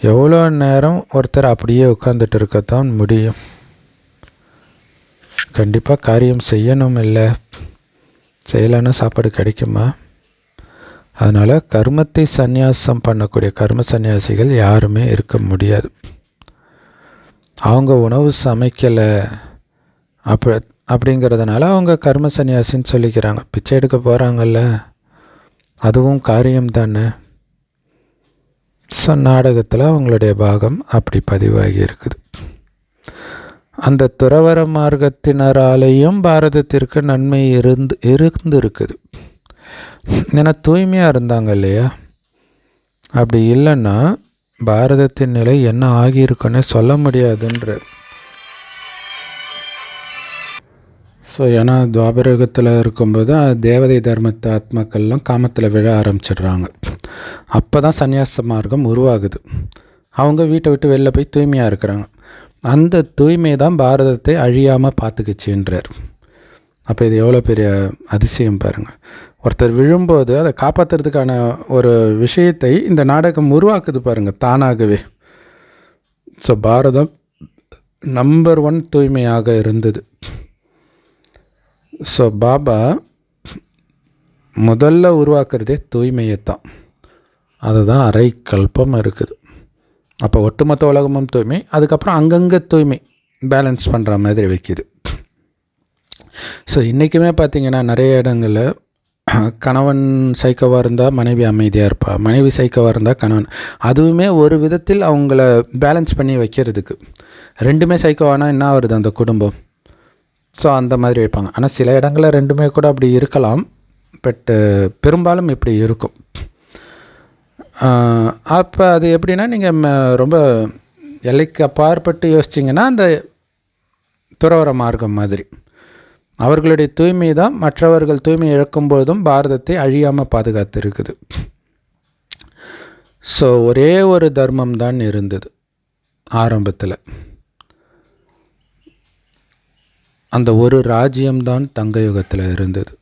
எவ்வளோ நேரம் ஒருத்தர் அப்படியே உட்காந்துட்டு இருக்கத்தான் முடியும்? கண்டிப்பாக காரியம் செய்யணும். இல்லை செய்யலைன்னா சாப்பாடு கிடைக்குமா? அதனால் கர்மத்தை சந்நியாசம் பண்ணக்கூடிய கர்ம சந்நியாசிகள் யாருமே இருக்க முடியாது. அவங்க உணவு சமைக்கலை அப்படிங்கிறதுனால அவங்க கர்ம சந்நியாசின்னு சொல்லிக்கிறாங்க. பிச்சை எடுக்க போகிறாங்கல்ல, அதுவும் காரியம் தானே. ஸோ நாடகத்தில் அவங்களுடைய பாகம் அப்படி பதிவாகி இருக்குது. அந்த துறவர மார்க்கத்தினராலேயும் பாரதத்திற்கு நன்மை இருக்குது. ஏன்னா தூய்மையாக இருந்தாங்க இல்லையா? அப்படி இல்லைன்னா பாரதத்தின் நிலை என்ன ஆகியிருக்குன்னு சொல்ல முடியாதுன்ற. ஸோ ஏன்னா துவாபரகத்தில் இருக்கும்போது தேவதை தர்மத்தை ஆத்மாக்கள்லாம் காமத்தில் விழ ஆரம்பிச்சிடுறாங்க. அப்போ தான் சந்நியாச மார்க்கம் உருவாகுது. அவங்க வீட்டை விட்டு வெளில போய் தூய்மையாக இருக்கிறாங்க. அந்த தூய்மை தான் பாரதத்தை அழியாமல் பார்த்துக்குச்சுன்றார். அப்போ இது எவ்வளோ பெரிய அதிசயம் பாருங்கள். ஒருத்தர் விழும்போது அதை காப்பாற்றுறதுக்கான ஒரு விஷயத்தை இந்த நாடகம் உருவாக்குது பாருங்கள் தானாகவே. ஸோ பாரதம் நம்பர் 1 தூய்மையாக இருந்தது. ஸோ பாபா முதல்ல உருவாக்குறதே தூய்மையை தான். அதுதான் அரை கல்பம் இருக்குது. அப்போ ஒட்டுமொத்த உலகமும் தூய்மை, அதுக்கப்புறம் அங்கங்கே தூய்மை பேலன்ஸ் பண்ணுற மாதிரி வைக்கிது. ஸோ இன்றைக்குமே பார்த்திங்கன்னா நிறைய இடங்களில் கணவன் சைக்கோவாக இருந்தால் மனைவி அமைதியாக இருப்பாள், மனைவி சைக்கோவாக இருந்தால் கணவன். அதுவுமே ஒரு விதத்தில் அவங்கள பேலன்ஸ் பண்ணி வைக்கிறதுக்கு. 2மே சைக்கோவானால் என்ன வருது அந்த குடும்பம்? ஸோ அந்த மாதிரி வைப்பாங்க. ஆனால் சில இடங்களில் 2மே கூட அப்படி இருக்கலாம். பட்டு பெரும்பாலும் இப்படி இருக்கும். அப்போ அது எப்படின்னா நீங்கள் ரொம்ப எல்லைக்கு அப்பாற்பட்டு யோசிச்சிங்கன்னா அந்த துறவர மார்க்கம் மாதிரி அவர்களுடைய தூய்மை தான் மற்றவர்கள் தூய்மை இழக்கும்போதும் பாரதத்தை அழியாமல் பாதுகாத்து இருக்குது. ஸோ ஒரே ஒரு தர்மம் தான் இருந்தது ஆரம்பத்தில். அந்த ஒரு ராஜ்யம்தான் தங்க யுகத்தில் இருந்தது.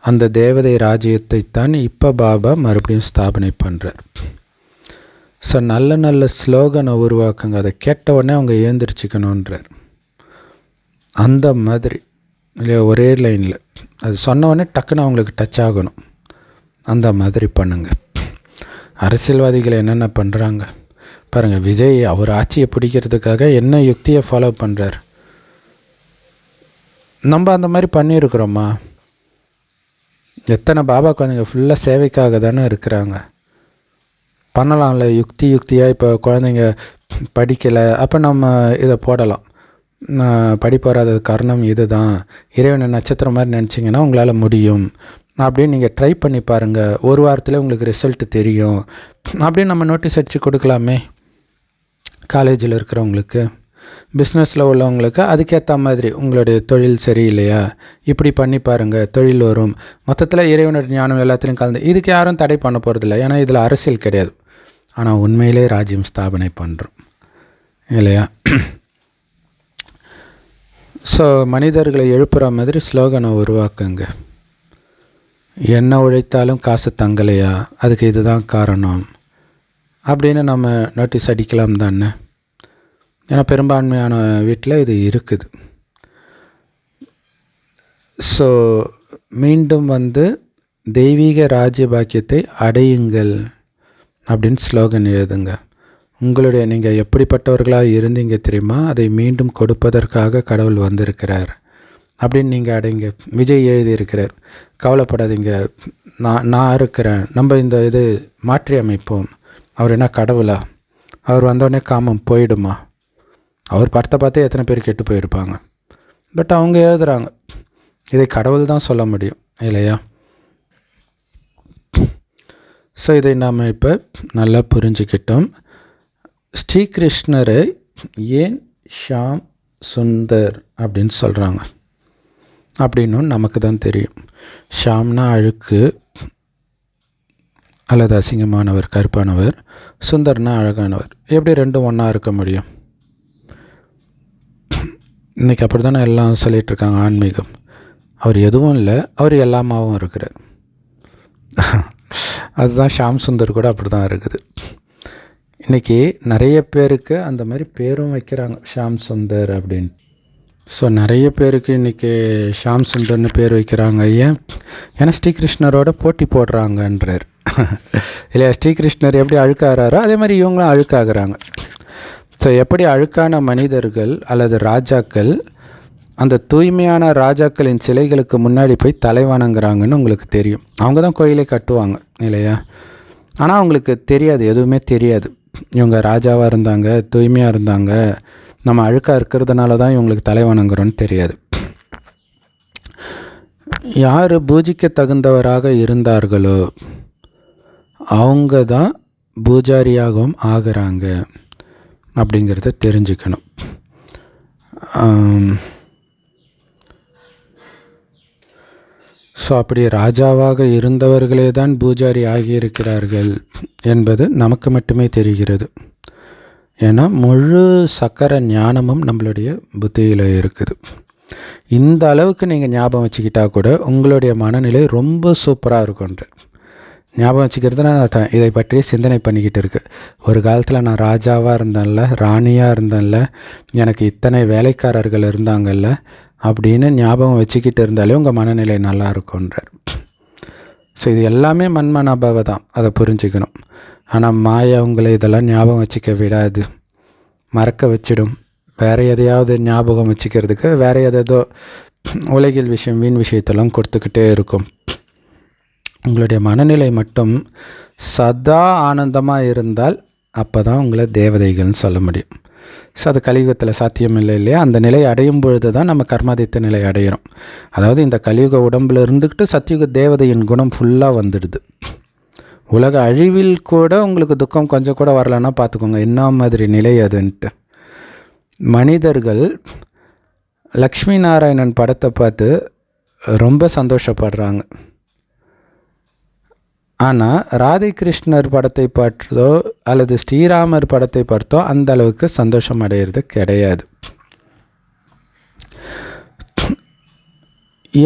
அந்த தேவதை ராஜ்யத்தை தான் இப்போ பாபா மறுபடியும் ஸ்தாபனை பண்ணுறார். ஸோ நல்ல நல்ல ஸ்லோகனை உருவாக்குங்க, அதை கேட்ட உடனே அவங்க ஏந்திரிச்சிக்கணுன்றார். அந்த மாதிரி இல்லையா, ஒரே லைனில் அது சொன்ன உடனே டக்குன்னு அவங்களுக்கு டச் ஆகணும். அந்த மாதிரி பண்ணுங்க. அரசியல்வாதிகள் என்னென்ன பண்ணுறாங்க பாருங்கள். விஜய் அவர் ஆட்சியை பிடிக்கிறதுக்காக என்ன யுக்தியை ஃபாலோ பண்ணுறார்? நம்ம அந்த மாதிரி பண்ணியிருக்கிறோமா? எத்தனை பாபா குழந்தைங்க ஃபுல்லாக சேவைக்காக தானே இருக்கிறாங்க. பண்ணலாம்ல யுக்தியாக. இப்போ குழந்தைங்க படிக்கலை, அப்போ நம்ம இதை போடலாம். படிப்பு வராதது காரணம் இது தான், இறைவனை நட்சத்திரம் மாதிரி நினச்சிங்கன்னா உங்களால் முடியும் அப்படின்னு நீங்கள் ட்ரை பண்ணி பாருங்கள். ஒரு வாரத்தில் உங்களுக்கு ரிசல்ட்டு தெரியும் அப்படின்னு நம்ம நோட்டீஸ் அடித்து கொடுக்கலாமே. காலேஜில் இருக்கிறவங்களுக்கு, பிஸ்னஸில் உள்ளவங்களுக்கு அதுக்கேற்ற மாதிரி உங்களுடைய தொழில் சரியில்லையா, இப்படி பண்ணி பாருங்கள், தொழில் வரும். மொத்தத்தில் இறைவனோட ஞானம் எல்லாத்துலேயும் கலந்து. இதுக்கு யாரும் தடை பண்ண போகிறதில்ல, ஏன்னா இதில் அரசியல் கிடையாது. ஆனால் உண்மையிலே ராஜ்யம் ஸ்தாபனை பண்ணுறோம் இல்லையா? ஸோ மனிதர்களை எழுப்புகிற மாதிரி ஸ்லோகனை உருவாக்குங்க. என்ன உழைத்தாலும் காசு தங்கலையா, அதுக்கு இதுதான் காரணம் அப்படின்னு நம்ம நோட்டீஸ் அடிக்கலாம் தானே. ஏன்னா பெரும்பான்மையான வீட்டில் இது இருக்குது. ஸோ மீண்டும் தெய்வீக ராஜ்ய பாக்கியத்தை அடையுங்கள் அப்படின்னு ஸ்லோகன் எழுதுங்க. உங்களுடைய நீங்கள் எப்படிப்பட்டவர்களாக இருந்தீங்க தெரியுமா, அதை மீண்டும் கொடுப்பதற்காக கடவுள் வந்திருக்கிறார் அப்படின்னு நீங்கள் அடைங்க. விஜய் எழுதியிருக்கிறார், கவலைப்படாதீங்க, நான் இருக்கிறேன், நம்ம இந்த இது மாற்றி அமைப்போம். அவர் என்ன கடவுளா? அவர் வந்தோடனே காமம் போயிடுமா? அவர் படத்தை பார்த்தே எத்தனை பேர் கெட்டு போயிருப்பாங்க. பட் அவங்க எழுதுகிறாங்க, இதை கடவுள் தான் சொல்ல முடியும் இல்லையா? ஸோ இதை நாம் இப்போ நல்லா புரிஞ்சுக்கிட்டோம். ஸ்ரீகிருஷ்ணரை ஏன் ஷாம் சுந்தர் அப்படின்னு சொல்கிறாங்க அப்படின்னும் நமக்கு தான் தெரியும். ஷாம்னா அழுக்கு அல்லது அசிங்கமானவர், கருப்பானவர். சுந்தர்னா அழகானவர். எப்படி ரெண்டும் ஒன்றா இருக்க முடியும்? இன்றைக்கி அப்படி தானே எல்லாம் சொல்லிகிட்ருக்காங்க ஆன்மீகம். அவர் எதுவும் இல்லை, அவர் எல்லாமாவும் இருக்கிறார். அதுதான் ஷாம் சுந்தர் கூட அப்படி தான் இருக்குது. இன்றைக்கி நிறைய பேருக்கு அந்த மாதிரி பேரும் வைக்கிறாங்க, ஷாம் சுந்தர் அப்படின்னு. ஸோ நிறைய பேருக்கு இன்றைக்கி ஷாம் சுந்தர்னு பேர் வைக்கிறாங்க. ஏன்னா ஸ்ரீகிருஷ்ணரோட போட்டி போடுறாங்கன்றார் இல்லையா? ஸ்ரீகிருஷ்ணர் எப்படி அழுக்காகிறாரோ அதே மாதிரி இவங்களும் அழுக்காகிறாங்க. ஸோ எப்படி அழுக்கான மனிதர்கள் அல்லது ராஜாக்கள் அந்த தூய்மையான ராஜாக்களின் சிலைகளுக்கு முன்னாடி போய் தலை வணங்குறாங்கன்னு உங்களுக்கு தெரியும். அவங்க தான் கோயிலே கட்டுவாங்க இல்லையா? ஆனால் அவங்களுக்கு தெரியாது, எதுவுமே தெரியாது. இவங்க ராஜாவாக இருந்தாங்க, தூய்மையாக இருந்தாங்க, நம்ம அழுக்காக இருக்கிறதுனால தான் இவங்களுக்கு தலை வணங்குறோன்னு தெரியாது. யார் பூஜிக்க தகுந்தவராக இருந்தார்களோ அவங்க தான் பூஜாரியாகவும் ஆகிறாங்க அப்படிங்கிறத தெரிஞ்சுக்கணும். ஸோ அப்படி ராஜாவாக இருந்தவர்களே தான் பூஜாரி ஆகியிருக்கிறார்கள் என்பது நமக்கு மட்டுமே தெரிகிறது. ஏன்னா முழு சக்கர ஞானமும் நம்மளுடைய புத்தியில் இருக்குது. இந்த அளவுக்கு நீங்கள் ஞாபகம் வச்சுக்கிட்டா கூட உங்களுடைய மனநிலை ரொம்ப சூப்பராக இருக்கும்ன்ற ஞாபகம் வச்சுக்கிறதுனா இதை பற்றி சிந்தனை பண்ணிக்கிட்டு இருக்கு. ஒரு காலத்தில் நான் ராஜாவாக இருந்தேன்ல, ராணியாக இருந்தேன்ல, எனக்கு இத்தனை வேலைக்காரர்கள் இருந்தாங்கல்ல அப்படின்னு ஞாபகம் வச்சுக்கிட்டு இருந்தாலே உங்கள் மனநிலை நல்லா இருக்கும்ன்றார். ஸோ இது எல்லாமே மன்மனாபாவை தான், அதை புரிஞ்சுக்கணும். ஆனால் மாயா உங்களை இதெல்லாம் ஞாபகம் வச்சுக்க விடாது, மறக்க வச்சிடும். வேறு எதையாவது ஞாபகம் வச்சுக்கிறதுக்கு வேறு எதோ உலகில் விஷயம், வீண் விஷயத்தெல்லாம் கொடுத்துக்கிட்டே இருக்கும். உங்களுடைய மனநிலை மட்டும் சதா ஆனந்தமாக இருந்தால் அப்போ தான் உங்களை தேவதைகள்னு சொல்ல முடியும். ஸோ அது கலியுகத்தில் சாத்தியம் இல்லை இல்லையா? அந்த நிலை அடையும் பொழுது தான் நம்ம கர்மாதித்த நிலை அடையிறோம். அதாவது இந்த கலியுக உடம்பில் இருந்துக்கிட்டு சத்தியுக தேவதையின் குணம் ஃபுல்லாக வந்துடுது. உலக அழிவில் கூட உங்களுக்கு துக்கம் கொஞ்சம் கூட வரலன்னா பார்த்துக்கோங்க என்ன மாதிரி நிலை அதுன்ட்டு. மனிதர்கள் லக்ஷ்மி நாராயணன் படத்தை பார்த்து ரொம்ப சந்தோஷப்படுறாங்க. ஆனால் ராதை கிருஷ்ணர் படத்தை பார்த்தோ அல்லது ஸ்ரீராமர் படத்தை பார்த்தோ அந்த அளவுக்கு சந்தோஷம் அடையிறது கிடையாது.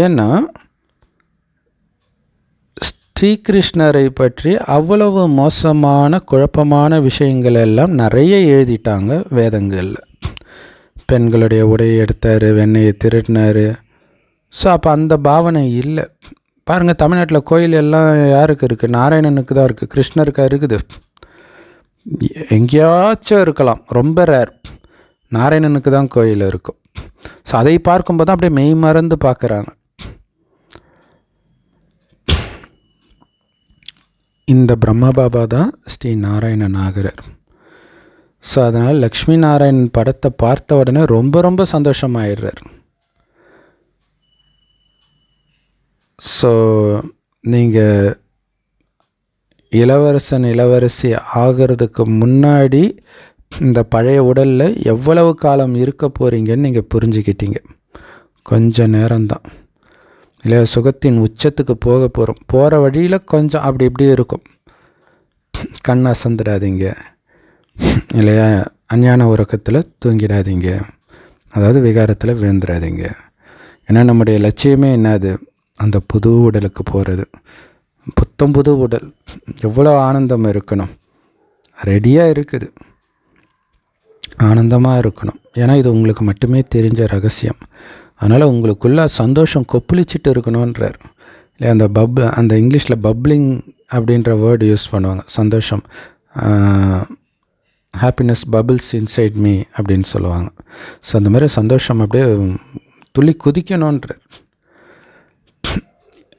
ஏன்னா ஸ்ரீகிருஷ்ணரை பற்றி அவ்வளவு மோசமான குழப்பமான விஷயங்கள் எல்லாம் நிறைய எழுதிட்டாங்க வேதங்களில். பெண்களுடைய உடையை எடுத்தார், வெண்ணையை திருடினார். ஸோ அப்போ அந்த பாவனை இல்லை. பாருங்கள், தமிழ்நாட்டில் கோயில் எல்லாம் யாருக்கு இருக்குது? நாராயணனுக்கு தான் இருக்குது, கிருஷ்ணருக்கு இருக்குது. எங்கேயாச்சும் இருக்கலாம், ரொம்ப ரேர். நாராயணனுக்கு தான் கோயில் இருக்கும். ஸோ அதை பார்க்கும்போது தான் அப்படியே மெய் மறந்து பார்க்குறாங்க. இந்த பிரம்மா பாபா தான் ஸ்ரீ நாராயணன் ஆகிறார். ஸோ அதனால் லக்ஷ்மி நாராயணன் படத்தை பார்த்த உடனே ரொம்ப ரொம்ப சந்தோஷமாயிடுறார். ஸோ நீங்கள் இளவரசன் இளவரசி ஆகிறதுக்கு முன்னாடி இந்த பழைய உடலில் எவ்வளவு காலம் இருக்க போகிறீங்கன்னு நீங்கள் புரிஞ்சுக்கிட்டீங்க. கொஞ்ச நேரம்தான் இல்லையா? சுகத்தின் உச்சத்துக்கு போக போகிறோம். போகிற வழியில் கொஞ்சம் அப்படி இப்படி இருக்கும். கண் அசந்துடாதீங்க இல்லையா? அஞ்ஞான உறக்கத்தில் தூங்கிடாதீங்க, அதாவது விகாரத்தில் விழுந்துடாதீங்க. ஏன்னா நம்முடைய லட்சியமே என்னது? அந்த புது உடலுக்கு போகிறது. புது உடல் எவ்வளோ ஆனந்தம் இருக்கணும், ரெடியாக இருக்குது. ஆனந்தமாக இருக்கணும். ஏன்னா இது உங்களுக்கு மட்டுமே தெரிஞ்ச ரகசியம். அதனால் உங்களுக்குள்ள சந்தோஷம் கொப்பளிச்சிட்டு இருக்கணுன்றார் இல்லை? அந்த இங்கிலீஷில் பப்ளிங் அப்படின்ற வேர்டு யூஸ் பண்ணுவாங்க. சந்தோஷம் ஹாப்பினஸ் பபிள்ஸ் இன்சைட் மீ அப்படின்னு சொல்லுவாங்க. ஸோ அந்த மாதிரி சந்தோஷம் அப்படியே துள்ளி குதிக்கணுன்ற.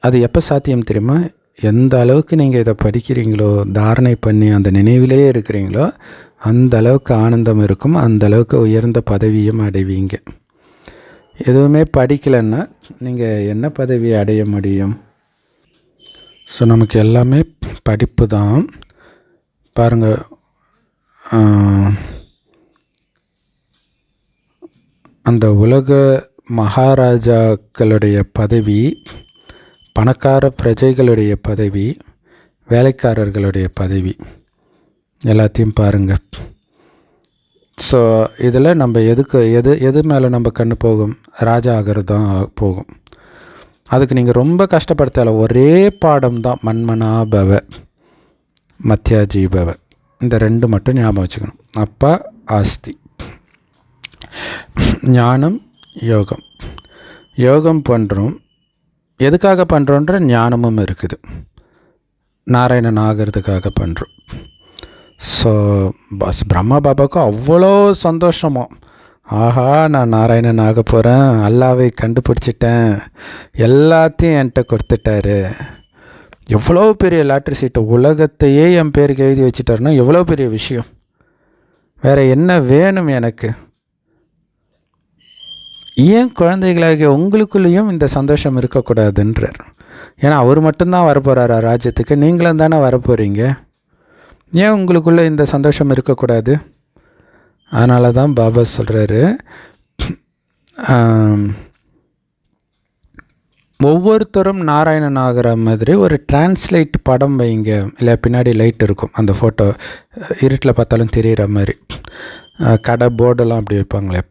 அது எப்போ சாத்தியம் தெரியுமா? எந்த அளவுக்கு நீங்கள் இதை படிக்கிறீங்களோ, தாரணை பண்ணி அந்த நினைவிலேயே இருக்கிறீங்களோ, அந்த அளவுக்கு ஆனந்தம் இருக்கும், அந்த அளவுக்கு உயர்ந்த பதவியும் அடைவீங்க. எதுவுமே படிக்கலைன்னா நீங்கள் என்ன பதவி அடைய முடியும்? ஸோ நமக்கு எல்லாமே படிப்பு தான். பாருங்கள், அந்த உலக மகாராஜாக்களுடைய பதவி, பணக்கார பிரஜைகளுடைய பதவி, வேலைக்காரர்களுடைய பதவி, எல்லாத்தையும் பாருங்கள். ஸோ இதில் நம்ம எது மேலே நம்ம கண்ணு போகும்? ராஜா ஆகிறது தான் போகும். அதுக்கு நீங்கள் ரொம்ப கஷ்டப்படுத்தலை, ஒரே பாடம் தான். மன்மனா பவ மத்யாஜி பவ, இந்த 2 மட்டும் ஞாபகம் வச்சுக்கணும். அப்பா ஆஸ்தி. ஞானம் யோகம். யோகம் பண்ணுறோம், எதுக்காக பண்ணுறோன்ற ஞானமும் இருக்குது. நாராயணன் ஆகிறதுக்காக பண்ணுறோம். ஸோ பிரம்மா பாபாவுக்கு அவ்வளோ சந்தோஷமோ, ஆஹா நான் நாராயணன் ஆக போகிறேன், அல்லாவை கண்டுபிடிச்சிட்டேன், எல்லாத்தையும் என்கிட்ட கொடுத்துட்டாரு. எவ்வளோ பெரிய லாட்ரி சீட்டு, உலகத்தையே என் பேருக்கு எழுதி வச்சுட்டாருன்னா எவ்வளோ பெரிய விஷயம். வேறு என்ன வேணும் எனக்கு? ஏன் குழந்தைகளாகிய உங்களுக்குள்ளேயும் இந்த சந்தோஷம் இருக்கக்கூடாதுன்றார். ஏன்னா அவர் மட்டும்தான் வரப்போகிறாரா ராஜ்யத்துக்கு? நீங்களும் தானே வரப்போகிறீங்க. ஏன் உங்களுக்குள்ளே இந்த சந்தோஷம் இருக்கக்கூடாது? அதனால தான் பாபா சொல்கிறாரு, ஒவ்வொருத்தரும் நாராயணன் ஆகிற மாதிரி ஒரு டிரான்ஸ்லைட் படம் வைங்க. இல்லை பின்னாடி லைட் இருக்கும், அந்த ஃபோட்டோ இருட்டில் பார்த்தாலும் தெரிகிற மாதிரி, கடை போர்டெல்லாம் அப்படி வைப்பாங்களே.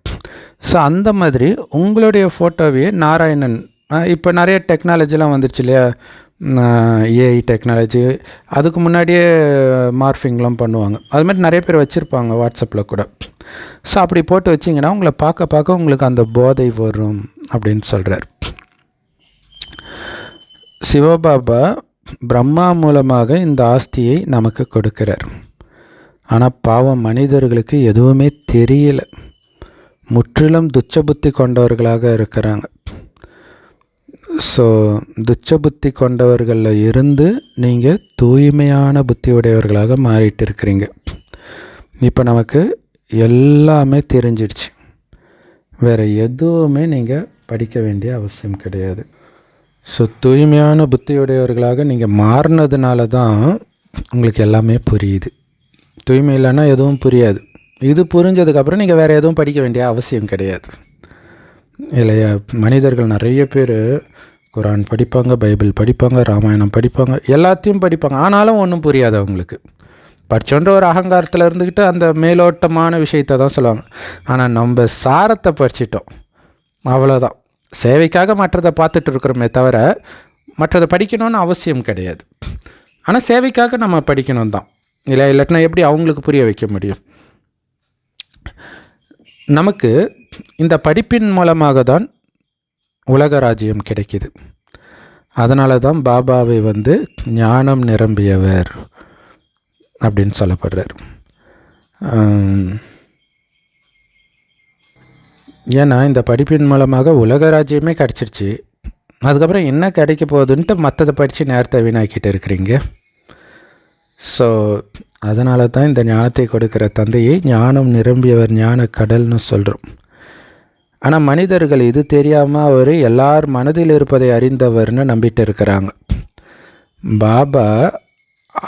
ஸோ அந்த மாதிரி உங்களுடைய ஃபோட்டோவையே நாராயணன், இப்போ நிறைய டெக்னாலஜிலாம் வந்துருச்சு இல்லையா, ஏஐ டெக்னாலஜி, அதுக்கு முன்னாடியே மார்ஃபிங்லாம் பண்ணுவாங்க. அது மாதிரி நிறைய பேர் வச்சுருப்பாங்க வாட்ஸ்அப்பில் கூட. ஸோ அப்படி போட்டு வச்சிங்கன்னா உங்களை பார்க்க பார்க்க உங்களுக்கு அந்த போதை வரும் அப்படின்னு சொல்கிறார். சிவபாபா பிரம்மா மூலமாக இந்த ஆஸ்தியை நமக்கு கொடுக்கிறார். ஆனால் பாவம் மனிதர்களுக்கு எதுவுமே தெரியல, முற்றிலும் துச்ச புத்தி கொண்டவர்களாக இருக்கிறாங்க. ஸோ துச்ச புத்தி கொண்டவர்களில் இருந்து நீங்கள் தூய்மையான புத்தி உடையவர்களாக மாறிட்டு இருக்கிறீங்க. இப்போ நமக்கு எல்லாமே தெரிஞ்சிடுச்சு, வேறு எதுவுமே நீங்கள் படிக்க வேண்டிய அவசியம் கிடையாது. ஸோ தூய்மையான புத்தியுடையவர்களாக நீங்கள் மாறினதுனால தான் உங்களுக்கு எல்லாமே புரியுது. தூய்மை இல்லைன்னா எதுவும் புரியாது. இது புரிஞ்சதுக்கப்புறம் நீங்கள் வேறு எதுவும் படிக்க வேண்டிய அவசியம் கிடையாது இல்லையா? மனிதர்கள் நிறைய பேர் குரான் படிப்பாங்க, பைபிள் படிப்பாங்க, ராமாயணம் படிப்பாங்க, எல்லாத்தையும் படிப்பாங்க, ஆனாலும் ஒன்றும் புரியாது அவங்களுக்கு. படித்தோன்ற ஒரு அகங்காரத்தில் இருந்துக்கிட்டு அந்த மேலோட்டமான விஷயத்தை தான் சொல்லுவாங்க. ஆனால் நம்ம சாரத்தை படிச்சிட்டோம், அவ்வளோதான். சேவைக்காக மற்றதை பார்த்துட்டு இருக்கிறோமே தவிர மற்றதை படிக்கணும்னு அவசியம் கிடையாது. ஆனால் சேவைக்காக நம்ம படிக்கணும் தான் இல்லை, இல்லாட்டினா எப்படி அவங்களுக்கு புரிய வைக்க முடியும்? நமக்கு இந்த படிப்பின் மூலமாக தான் உலக ராஜ்யம் கிடைக்கிது. அதனால தான் பாபாவை ஞானம் நிரம்பியவர் அப்படின்னு சொல்லப்படுறார். ஏன்னா இந்த படிப்பின் மூலமாக உலக ராஜ்யமே கிடச்சிருச்சு, அதுக்கப்புறம் என்ன கிடைக்க போகுதுன்ட்டு மற்றதை படித்து நேரத்தை வீணாக்கிட்டு இருக்கிறீங்க. ஸோ அதனால தான் இந்த ஞானத்தை கொடுக்குற தந்தையை ஞானம் நிரம்பியவர், ஞான கடல்னு சொல்கிறோம். ஆனால் மனிதர்கள் இது தெரியாமல் அவர் எல்லார் மனதில் இருப்பதை அறிந்தவர்னு நம்பிட்டு இருக்கிறாங்க. பாபா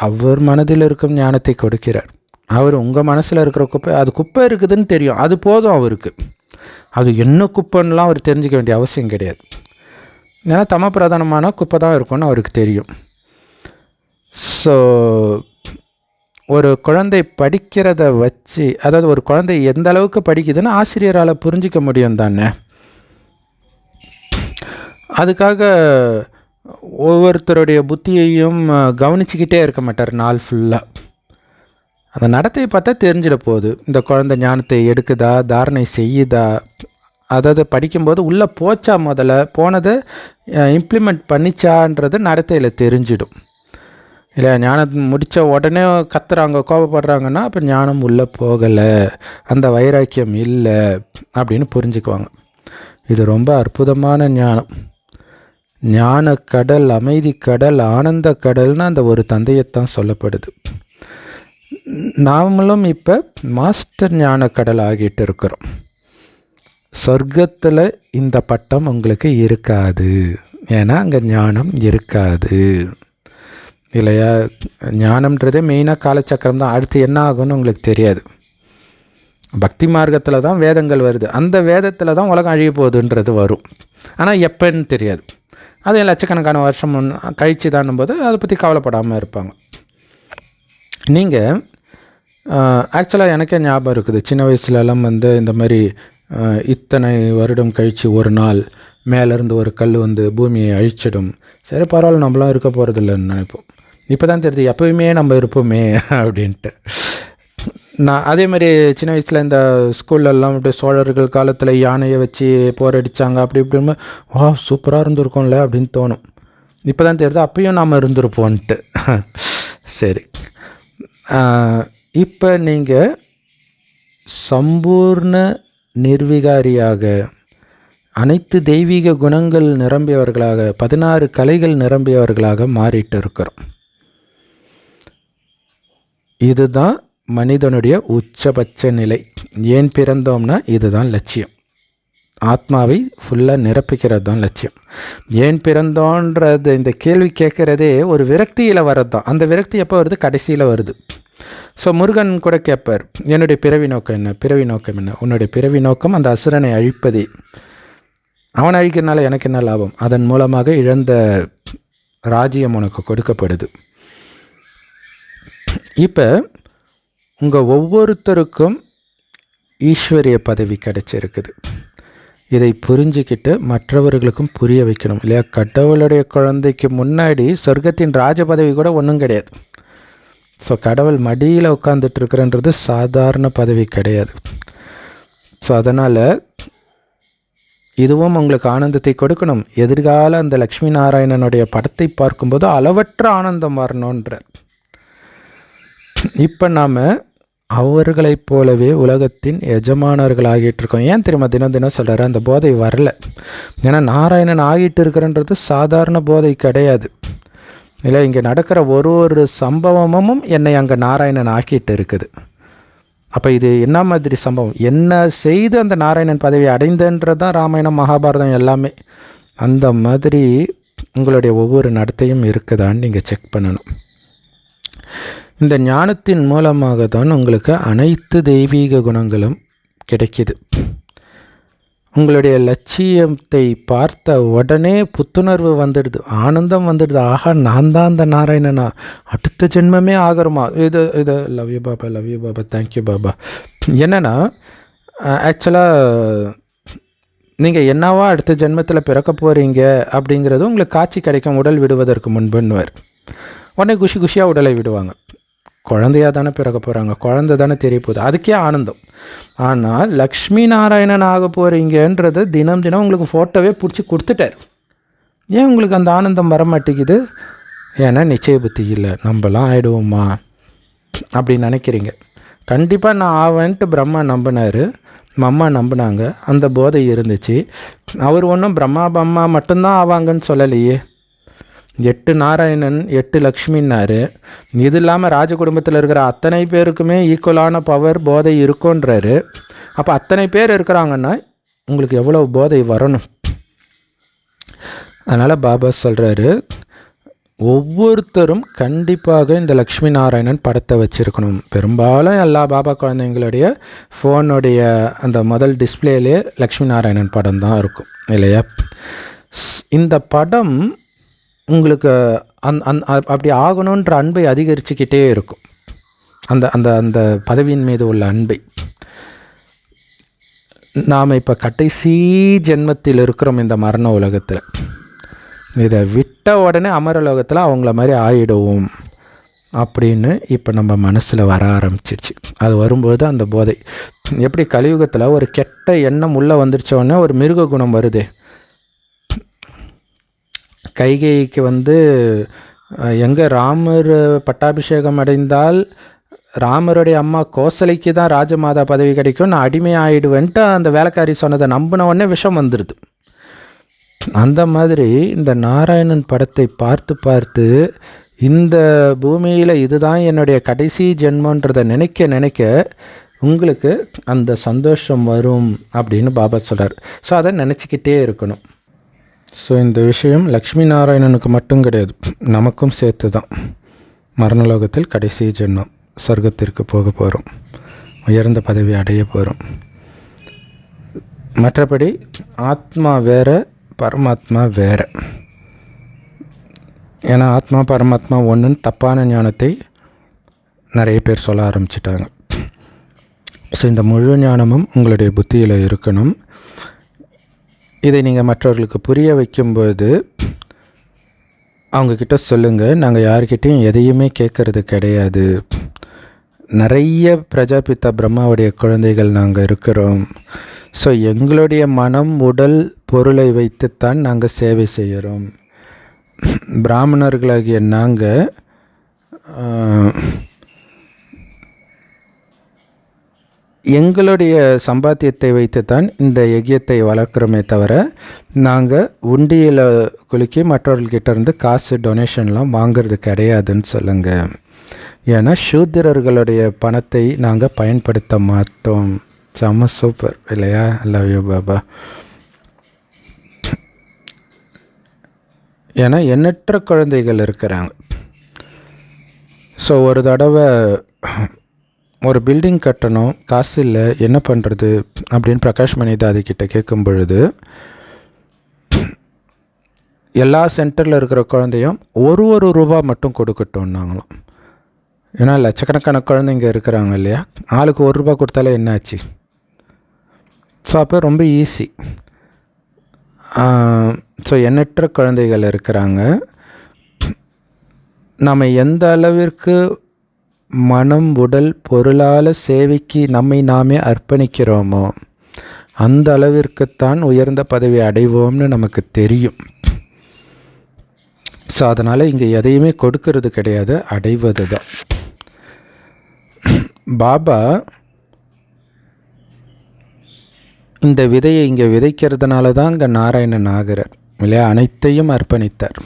அவர் மனதில் இருக்கும் ஞானத்தை கொடுக்கிறார். அவர் உங்கள் மனசில் இருக்கிற குப்பை, அது குப்பை இருக்குதுன்னு தெரியும், அது போதும் அவருக்கு. அது என்ன குப்பைன்னெலாம் அவர் தெரிஞ்சிக்க வேண்டிய அவசியம் கிடையாது. ஏன்னா தம பிரதானமான குப்பை தான் இருக்கும்னு அவருக்கு தெரியும். ஸோ ஒரு குழந்தை படிக்கிறத வச்சு, அதாவது ஒரு குழந்தை எந்த அளவுக்கு படிக்குதுன்னு ஆசிரியரால் புரிஞ்சிக்க முடியும் தானே. அதுக்காக ஒவ்வொருத்தருடைய புத்தியையும் கவனிச்சிக்கிட்டே இருக்க மாட்டார் நாள் ஃபுல்லாக. அந்த நடத்தையை பார்த்தா தெரிஞ்சிட போகுது, இந்த குழந்தை ஞானத்தை எடுக்குதா, தாரணை செய்யுதா. அதாவது படிக்கும்போது உள்ளே போச்சா, முதல்ல போனதை இம்ப்ளிமெண்ட் பண்ணிச்சான்றது நடத்தையில் தெரிஞ்சிடும். இல்லை ஞானம் முடித்த உடனே கத்துறாங்க, கோபப்படுறாங்கன்னா அப்போ ஞானம் உள்ளே போகலை, அந்த வைராக்கியம் இல்லை அப்படின்னு புரிஞ்சுக்குவாங்க. இது ரொம்ப அற்புதமான ஞானம். ஞான கடல், அமைதி கடல், ஆனந்த கடல்னு அந்த ஒரு தந்தையத்தான் சொல்லப்படுது. நாமளும் இப்போ மாஸ்டர் ஞான கடல் ஆகிட்டு இருக்கிறோம். சொர்க்கத்தில் இந்த பட்டம் உங்களுக்கு இருக்காது, ஏன்னா அங்கே ஞானம் இருக்காது இல்லையா. ஞானம்ன்றதே மெயினாக காலச்சக்கரம் தான். அடுத்து என்ன ஆகும்னு உங்களுக்கு தெரியாது. பக்தி மார்க்கத்தில் தான் வேதங்கள் வருது, அந்த வேதத்தில் தான் உலகம் அழிய போகுதுன்றது வரும், ஆனால் எப்போன்னு தெரியாது. அது லட்சக்கணக்கான வருஷம் கழிச்சு தானும் போது அதை பற்றி கவலைப்படாமல் இருப்பாங்க. நீங்கள் ஆக்சுவலாக எனக்கே ஞாபகம் இருக்குது, சின்ன வயசுலலாம் இந்த மாதிரி இத்தனை வருடம் கழித்து ஒரு நாள் மேலேருந்து ஒரு கல் பூமியை அழிச்சிடும், சரி பரவாயில்ல நம்மளாம் இருக்க போகிறதில்லன்னு நினைப்போம். இப்போ தான் தெரியுது எப்போயுமே நம்ம இருப்போமே அப்படின்ட்டு. நான் அதே மாதிரி சின்ன வயசில் இந்த ஸ்கூல்லலாம் அப்படியே சோழர்கள் காலத்தில் யானையை வச்சு போரடித்தாங்க, அப்படி இப்படின்னு சூப்பராக இருந்திருக்கோம்ல அப்படின்னு தோணும். இப்போ தான் தெரியுது அப்பயும் நாம் இருந்திருப்போன்ட்டு. சரி, இப்போ நீங்கள் சம்பூர்ண நிர்விகாரியாக, அனைத்து தெய்வீக குணங்கள் நிரம்பியவர்களாக, 16 கலைகள் நிரம்பியவர்களாக மாறிட்டு இருக்கிறோம். இதுதான் மனிதனுடைய உச்சபட்ச நிலை. ஏன் பிறந்தோம்னா இதுதான் லட்சியம். ஆத்மாவை ஃபுல்லாக நிரப்பிக்கிறது தான் லட்சியம். ஏன் பிறந்தோன்றது இந்த கேள்வி கேட்குறதே ஒரு விரக்தியில் வர்றது தான். அந்த விரக்தி எப்போ வருது? கடைசியில் வருது. ஸோ முருகன் கூட கேட்பார், என்னுடைய பிறவி நோக்கம் என்ன, பிறவி நோக்கம் என்ன? உன்னுடைய பிறவி நோக்கம் அந்த அசுரனை அழிப்பதே. அவன் அழிக்கிறதுனால எனக்கு என்ன லாபம்? அதன் மூலமாக இழந்த ராஜ்யம் உனக்கு கொடுக்கப்படுது. இப்போ உங்கள் ஒவ்வொருத்தருக்கும் ஈஸ்வரிய பதவி கிடைச்சிருக்குது. இதை புரிஞ்சிக்கிட்டு மற்றவர்களுக்கும் புரிய வைக்கணும் இல்லையா. கடவுளுடைய குழந்தைக்கு முன்னாடி சொர்க்கத்தின் ராஜ பதவி கூட ஒன்றும் கிடையாது. ஸோ கடவுள் மடியில் உட்காந்துட்டு இருக்கிறன்றது சாதாரண பதவி கிடையாது. ஸோ அதனால் இதுவும் உங்களுக்கு ஆனந்தத்தை கொடுக்கணும். எதிர்கால அந்த லக்ஷ்மி நாராயணனுடைய படத்தை பார்க்கும்போது அளவற்ற ஆனந்தம் வரணுன்ற. இப்போ நாம் அவர்களைப் போலவே உலகத்தின் எஜமானர்கள் ஆகிட்டு இருக்கோம். ஏன் தெரியுமா தினம் தினம் சொல்கிறாரு? அந்த போதை வரல. ஏன்னா நாராயணன் ஆகிட்டு இருக்கிறன்றது சாதாரண போதை கிடையாது இல்லை. இங்கே நடக்கிற ஒரு சம்பவமும் என்னை அங்கே நாராயணன் ஆக்கிட்டு இருக்குது. அப்போ இது என்ன மாதிரி சம்பவம்? என்ன செய்து அந்த நாராயணன் பதவி அடைந்தன்றது தான் ராமாயணம், மகாபாரதம் எல்லாமே. அந்த மாதிரி உங்களுடைய ஒவ்வொரு நடத்தையும் இருக்குதான்னு நீங்கள் செக் பண்ணணும். இந்த ஞானத்தின் மூலமாக தான் உங்களுக்கு அனைத்து தெய்வீக குணங்களும் கிடைக்கிது. உங்களுடைய லட்சியத்தை பார்த்த உடனே புத்துணர்வு வந்துடுது, ஆனந்தம் வந்துடுது. ஆஹா, நான் தான் அந்த நாராயணனா, அடுத்த ஜென்மமே ஆகிறோமா? இது love you Baba, thank you Baba. என்னென்னா ஆக்சுவலாக நீங்கள் என்னவா அடுத்த ஜென்மத்தில் பிறக்க போகிறீங்க அப்படிங்கிறது உங்களுக்கு காட்சி கிடைக்கும் உடல் விடுவதற்கு முன்புன்னுவார். உடனே குஷியாக உடலை விடுவாங்க. குழந்தையாக தானே பிறக்க போகிறாங்க, குழந்தை தானே தெரிய போகுது, அதுக்கே ஆனந்தம். ஆனால் லக்ஷ்மி நாராயணன் ஆக போகிறீங்கன்றது தினம் தினம் உங்களுக்கு ஃபோட்டோவே பிடிச்சி கொடுத்துட்டார். ஏன் உங்களுக்கு அந்த ஆனந்தம் வர மாட்டேங்குது? ஏன்னா நிச்சய புத்தி இல்லை. நம்மலாம் ஆகிடுவோமா அப்படின்னு நினைக்கிறீங்க. கண்டிப்பாக நான் ஆவேன்ட்டு பிரம்மா நம்பினார், அம்மா நம்பினாங்க, அந்த போதை இருந்துச்சு. அவர் ஒன்றும் பிரம்மா மட்டும்தான் ஆவாங்கன்னு சொல்லலையே. 8 நாராயணன் 8 லக்ஷ்மின்னாரு. இது இல்லாமல் ராஜ குடும்பத்தில் இருக்கிற அத்தனை பேருக்குமே ஈக்குவலான பவர் போதை இருக்குன்றாரு. அப்போ அத்தனை பேர் இருக்கிறாங்கன்னா உங்களுக்கு எவ்வளோ போதை வரணும்? அதனால் பாபா சொல்கிறாரு, ஒவ்வொருத்தரும் கண்டிப்பாக இந்த லக்ஷ்மி நாராயணன் படத்தை வச்சுருக்கணும். பெரும்பாலும் எல்லா பாபா குழந்தைங்களுடைய ஃபோனுடைய அந்த முதல் டிஸ்பிளேலே லக்ஷ்மி நாராயணன் படம் தான் இருக்கும் இல்லையா. இந்த படம் உங்களுக்கு அப்படி ஆகணுன்ற அன்பை அதிகரிச்சுக்கிட்டே இருக்கும். அந்த அந்த அந்த பதவியின் மீது உள்ள அன்பை. நாம் இப்போ கடைசி ஜென்மத்தில் இருக்கிறோம் இந்த மரண உலகத்தில். இதை விட்ட உடனே அமரலோகத்தில் அவங்கள மாதிரி ஆயிடுவோம் அப்படின்னு இப்போ நம்ம மனசில் வர ஆரம்பிச்சிருச்சு. அது வரும்போது அந்த போதை எப்படி கலியுகத்தில் ஒரு கெட்ட எண்ணம் உள்ளே வந்துருச்சோடனே ஒரு மிருக குணம் வருதே. கைகைக்கு எங்கே ராமர் பட்டாபிஷேகம் அடைந்தால் ராமருடைய அம்மா கோசலைக்கு தான் ராஜமாதா பதவி கிடைக்கும், நான் அடிமை ஆகிடுவேன்ட்டு அந்த வேலைக்காரி சொன்னதை நம்பின உடனே விஷம் வந்துடுது. அந்த மாதிரி இந்த நாராயணன் படத்தை பார்த்து பார்த்து இந்த பூமியில் இதுதான் என்னுடைய கடைசி ஜென்மன்றதை நினைக்க நினைக்க உங்களுக்கு அந்த சந்தோஷம் வரும் அப்படின்னு பாபா சொல்கிறார். ஸோ அதை நினச்சிக்கிட்டே இருக்கணும். ஸோ இந்த விஷயம் லக்ஷ்மி நாராயணனுக்கு மட்டும் கிடையாது, நமக்கும் சேர்த்து தான். மரணலோகத்தில் கடைசி ஜென்மம், சொர்க்கத்திற்கு போக போகிறோம், உயர்ந்த பதவி அடைய போகிறோம். மற்றபடி ஆத்மா வேற, பரமாத்மா வேற. ஏன்னா ஆத்மா பரமாத்மா ஒன்றுன்னு தப்பான ஞானத்தை நிறைய பேர் சொல்ல ஆரம்பிச்சிட்டாங்க. ஸோ இந்த முழு ஞானமும் உங்களுடைய புத்தியில் இருக்கணும். இதை நீங்கள் மற்றவர்களுக்கு புரிய வைக்கும்போது அவங்கக்கிட்ட சொல்லுங்கள், நாங்கள் யார்கிட்டையும் எதையுமே கேட்கறது கிடையாது, நிறைய பிரஜாபிதா பிரம்மாவுடைய குழந்தைகள் நாங்கள் இருக்கிறோம். ஸோ எங்களுடைய மனம் உடல் பொருளை வைத்துத்தான் நாங்கள் சேவை செய்கிறோம். பிராமணர்களாகிய நாங்கள் எங்களுடைய சம்பாத்தியத்தை வைத்துத்தான் இந்த யஜ்யத்தை வளர்க்குறோமே தவிர நாங்கள் உண்டியில் குலுக்கி மற்றவர்கள்கிட்ட இருந்து காசு டொனேஷன்லாம் வாங்கிறது கிடையாதுன்னு சொல்லுங்கள். ஏன்னா சூத்திரர்களுடைய பணத்தை நாங்கள் பயன்படுத்த மாட்டோம். செம்ம சூப்பர் இல்லையா? Love you Baba. ஏன்னா எண்ணற்ற குழந்தைகள் இருக்கிறாங்க. ஸோ ஒரு தடவை ஒரு பில்டிங் கட்டணும், காசு இல்லை, என்ன பண்ணுறது அப்படின்னு பிரகாஷ் மணிதாதி கிட்ட கேட்கும் பொழுது எல்லா சென்டரில் இருக்கிற குழந்தையும் ஒரு ரூபா மட்டும் கொடுக்கட்டோன்னாங்களாம். ஏன்னா லட்சக்கணக்கான குழந்தைங்க இருக்கிறாங்க இல்லையா, ஆளுக்கு ₹1 கொடுத்தாலே என்னாச்சு? ஸோ அப்போ ரொம்ப ஈஸி. ஸோ எண்ணற்ற குழந்தைகள் இருக்கிறாங்க. நம்ம எந்த அளவிற்கு மனம் உடல் பொருளால் சேவைக்கு நம்மை நாமே அர்ப்பணிக்கிறோமோ அந்த அளவிற்குத்தான் உயர்ந்த பதவி அடைவோம்னு நமக்கு தெரியும். ஸோ அதனால் இங்கே எதையுமே கொடுக்கறது கிடையாது, அடைவது தான். பாபா இந்த விதையை இங்கே விதைக்கிறதுனால தான் இங்கே நாராயணன் ஆகிறார் இல்லையா? அனைத்தையும் அர்ப்பணித்தார்.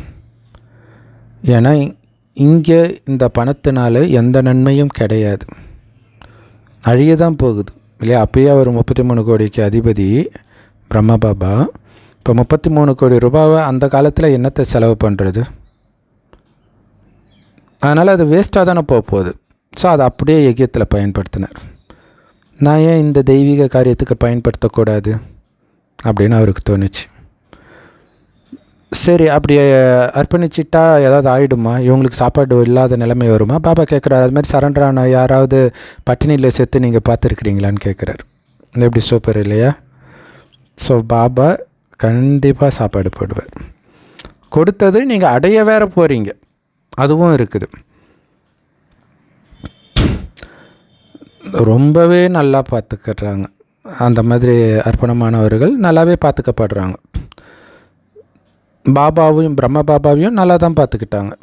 ஏன்னா இங்கே இந்த பணத்தினால எந்த நன்மையும் கிடையாது, அழிய தான் போகுது இல்லையா? அப்பயே அவர் 33 கோடிக்கு அதிபதி பிரம்மா பாபா. இப்போ 33 கோடி ரூபாவை அந்த காலத்தில் என்னத்தை செலவு பண்ணுறது? அதனால் அது வேஸ்ட்டாக தானே போகுது. ஸோ அதை அப்படியே யஜ்யத்தில் பயன்படுத்தினார். நான் ஏன் இந்த தெய்வீக காரியத்துக்கு பயன்படுத்தக்கூடாது அப்படின்னு அவருக்கு தோணுச்சு. சரி, அப்படி அர்ப்பணிச்சிட்டா ஏதாவது ஆகிடுமா? இவங்களுக்கு சாப்பாடு இல்லாத நிலைமை வருமா? பாபா கேட்குறாரு. அது மாதிரி சரண்டரான யாராவது பட்டினியில் சேர்த்து நீங்கள் பார்த்துருக்குறீங்களான்னு கேட்குறாரு. இது எப்படி சூப்பர் இல்லையா? ஸோ பாபா கண்டிப்பாக சாப்பாடு போடுவார். கொடுத்தது நீங்கள் அடைய வேற போகிறீங்க, அதுவும் இருக்குது. ரொம்பவே நல்லா பார்த்துக்கிறாங்க. அந்த மாதிரி அர்ப்பணமானவர்கள் நல்லாவே பார்த்துக்கப்படுறாங்க. பாபாவையும் பிரம்ம பாபாவையும் நல்லா தான் பார்த்துக்கிட்டாங்க.